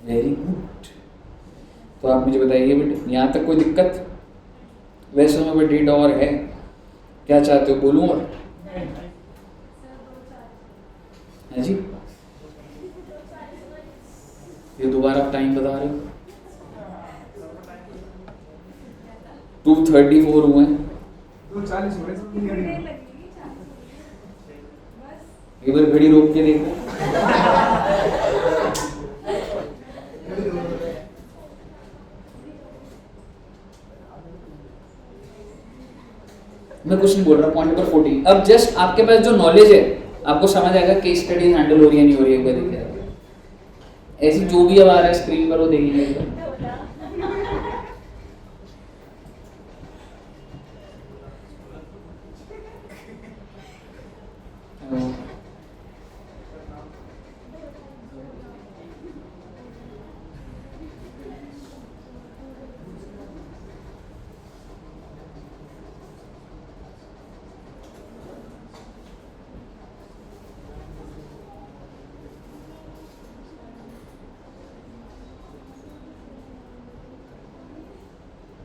Very good. तो आप मुझे बताइए बेटे यहाँ तक कोई दिक्कत? वैसे में डेट और है, क्या चाहते हो बोलूं? और है जी, ये दोबारा आप टाइम बता रहे हो? 2:34 हुए, 40 हो रहे हैं अपनी गाड़ी में। एक बार घड़ी रोक के देखो। मैं कुछ नहीं बोल रहा। Point number 14। अब जस्ट आपके पास जो नॉलेज है आपको समझ आएगा केस स्टडी हैंडल हो रही है नहीं हो रही है, एक बार देखिए। ऐसी जो भी अब आ रहा है स्क्रीन पर वो देखेंगे एक बार।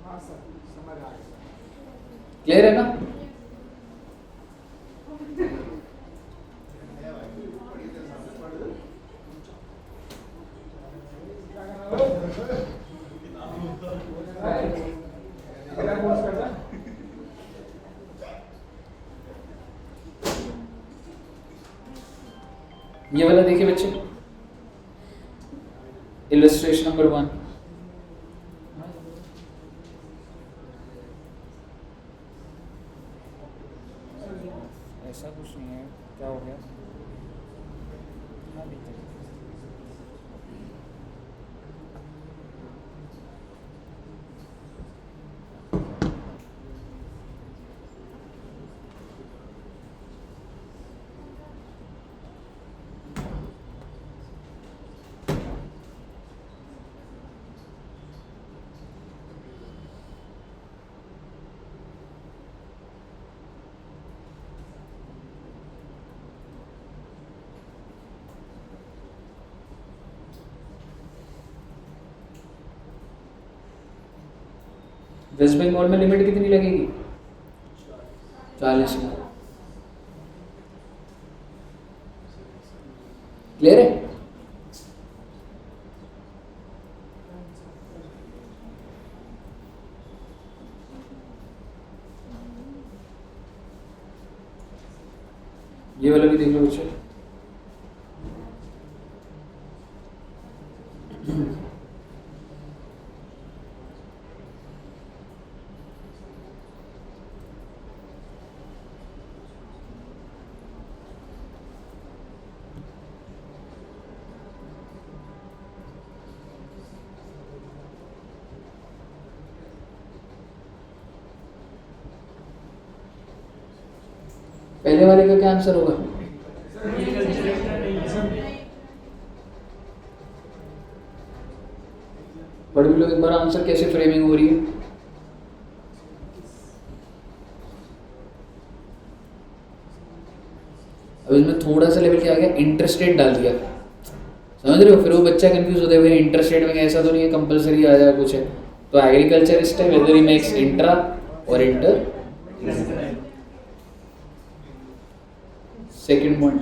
हाँ सर, समझ आ गया। क्लियर है ना? क्या कोर्स करता है? ये वाला देखिए बच्चे, इलस्ट्रेशन नंबर 1। ऐसा कुछ नहीं है, क्या हो गया? वेस्ट बंगाल में लिमिट कितनी लगेगी? 40 में। क्लियर है? ये वाला भी देख लो बच्चे। पहले वाले का क्या आंसर होगा? पढ़ भी लो एक बार आंसर कैसे फ्रेमिंग हो रही है। अब इसमें थोड़ा सा लेवल क्या आ गया, इंटरेस्टेड डाल दिया, समझ रहे हो? फिर वो बच्चा कंफ्यूज होता है, भाई इंटरेस्टेड में ऐसा तो नहीं है कंपलसरी आ जाए कुछ है। तो एग्रीकल्चरिस्ट है वेदर ही मेक्स इंट्रा और इंटर। सेकंड पॉइंट,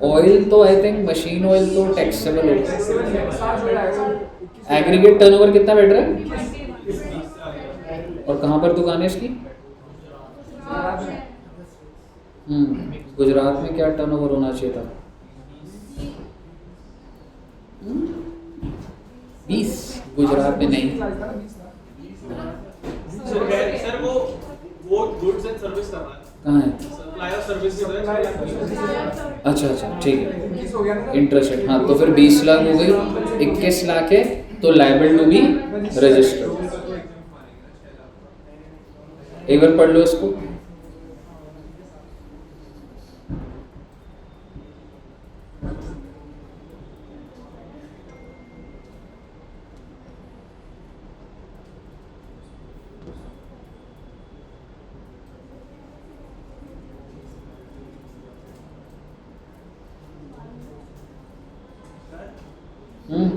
ऑयल तो आई थिंक मशीन ऑयल तो टैक्सेबल होगा। एग्रीगेट टर्नओवर कितना बैठ रहा है और कहाँ पर दुकान है इसकी? गुजरात में क्या टर्नओवर होना चाहिए था? 20। गुजरात में नहीं। सर वो गुड्स एंड सर्विस कर रहा है। कहाँ है? सप्लायर सर्विस अच्छा अच्छा ठीक है, इंटरेस्टेड। हाँ तो फिर 20 लाख हो गई, 21 लाख है तो लायबल टू बी रजिस्टर्ड। एक बार पढ़ लो इसको। हम्म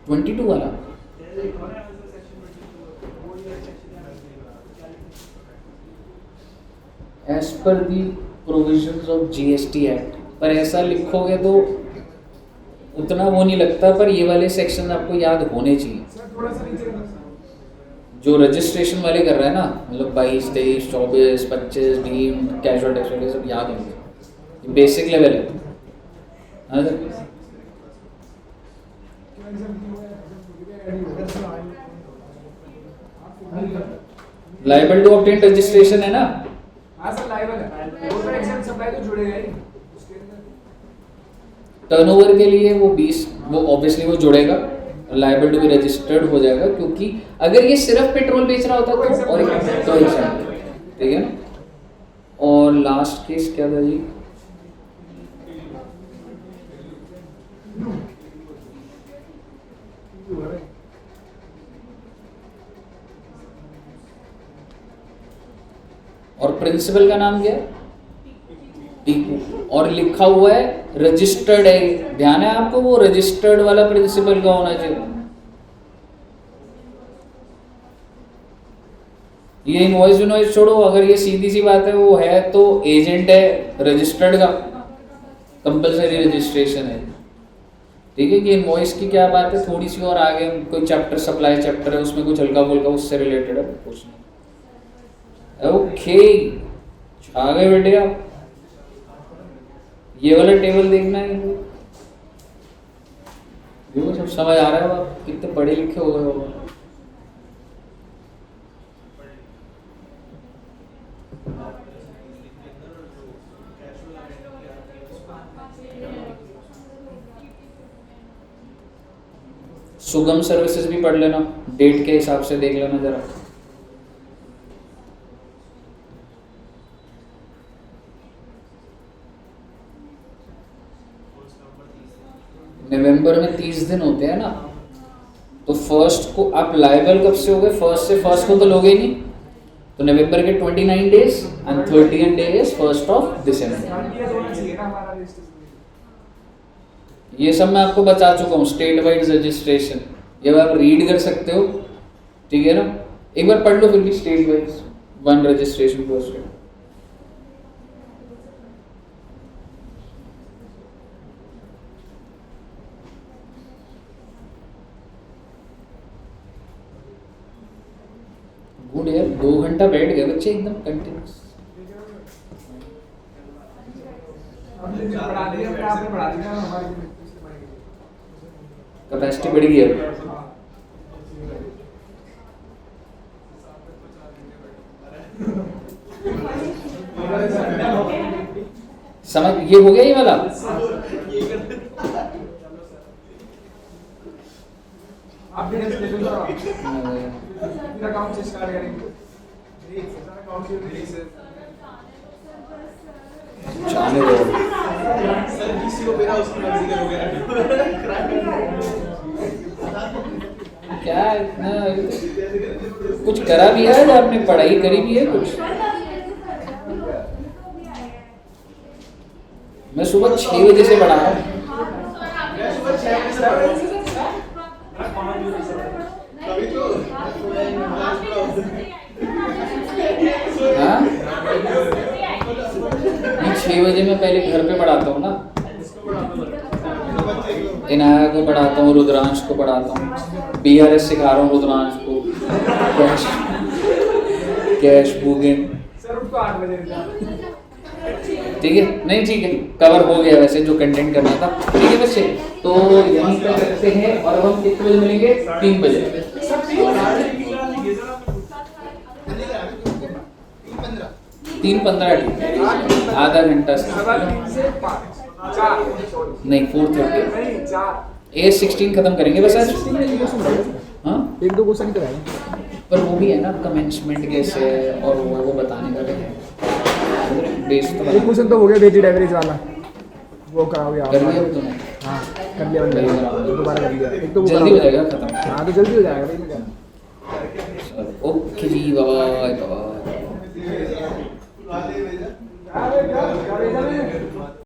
22 वाला as per the provisions of GST act, पर ऐसा लिखोगे तो उतना वो नहीं लगता, पर ये वाले सेक्शन आपको याद होने चाहिए। सर थोड़ा सा नीचे करना। जो रजिस्ट्रेशन वाले कर रहे हैं ना, मतलब 22, 23, 24, 25 डीम्ड कैजुअल टैक्स वाले सब याद होंगे, बेसिक लेवल है। हाँ sir, liable to obtain registration है ना। हाँ सर लाइबल है, वो तो एक्सेप्ट सप्लाई तो जुड़ेगा ही उसके अंदर। टर्नओवर के लिए वो 20, वो ऑब्वियसली वो जुड़ेगा, लाइबल टू बी रजिस्टर्ड हो जाएगा, क्योंकि अगर ये सिर्फ पेट्रोल बेच रहा होता तो और ठीक है ना। और लास्ट केस क्या था जी? और प्रिंसिपल का नाम क्या है? टीकू, और लिखा हुआ है रजिस्टर्ड है। ध्यान है आपको, वो रजिस्टर्ड वाला प्रिंसिपल का होना चाहिए। ये इनवॉइस इनवॉइस छोड़ो, अगर ये सीधी सी बात है वो है तो एजेंट है रजिस्टर्ड का, कंपलसरी रजिस्ट्रेशन है। ठीक है कि इनवॉइस की क्या बात है, थोड़ी सी और आगे कोई चैप्टर सप्लाई चैप्टर है, उसमें कुछ हल्का फुल्का उससे रिलेटेड है कुछ नहीं। ओके, आ गए बेटे आप। ये वाला टेबल देखना है, ये सब समझ आ रहा है? आप कितने पढ़े लिखे हो गए हो। सुगम सर्विसेज भी पढ़ लेना, डेट के हिसाब से देख लेना जरा। नवंबर में 30 दिन होते हैं ना, तो फर्स्ट को आप लाइबल कब से हो गए? फर्स्ट से फर्स्ट को तो लोगे ही नहीं, तो नवंबर के 29 days and 30th day is 1st of December। ये सब मैं आपको बता चुका हूँ, स्टेट वाइड रजिस्ट्रेशन, ये आप रीड कर सकते हो, ठीक है ना। एक बार पढ़ लो फिर भी, स्टेट वाइड वन रजिस्ट्रेशन पर स्टेट। गुड यार, 2 घंटा बैठ गए बच्चे एकदम कंटिन्यूस। कैपेसिटी बढ़ गई है। समझ ये हो गया ये वाला? आप अकाउंट से स्टार्ट करेंगे। जाने दो। सर किसी को मेरा उसकी मर्जी का हो गया। क्या इतना कुछ करा भी है? आपने पढ़ाई करी भी है कुछ? मैं सुबह 6 बजे से पढ़ा रहा हूँ। हाँ? 6 बजे मैं पहले घर पे पढ़ाता हूँ ना, इनाया को पढ़ाता हूँ, रुद्रांश को पढ़ाता हूँ, BRS सिखा रहा हूँ रुद्रांश को, कैश बुकिंग। सर उनको 8 बजे ठीक है, नहीं ठीक है, कवर हो गया वैसे जो कंटेंट करना था। ठीक है बच्चे, तो यहीं पर रखते हैं और अब हम कितने बजे मिलेंगे? 3 बजे। 3:15 ठीक है, आधा घंटा से नहीं 4:30 A16 खत्म करेंगे बस आज। हाँ 1-2 क्वेश्चन ही कराएंगे, पर वो भी है ना, कमेंसमेंट कैसे है और वो बताने का भी है। बेस तो एक क्वेश्चन तो हो गया वेटेड एवरेज वाला, वो कराओगे आप? कर लिया तुमने? हाँ कर लिया मैंने, दोबारा कर लिया। एक तो जल्दी हो जाएगा खत्म। हाँ तो जल्दी हो जाएगा भाई, मैं ओके जी, बाय बाय। क्या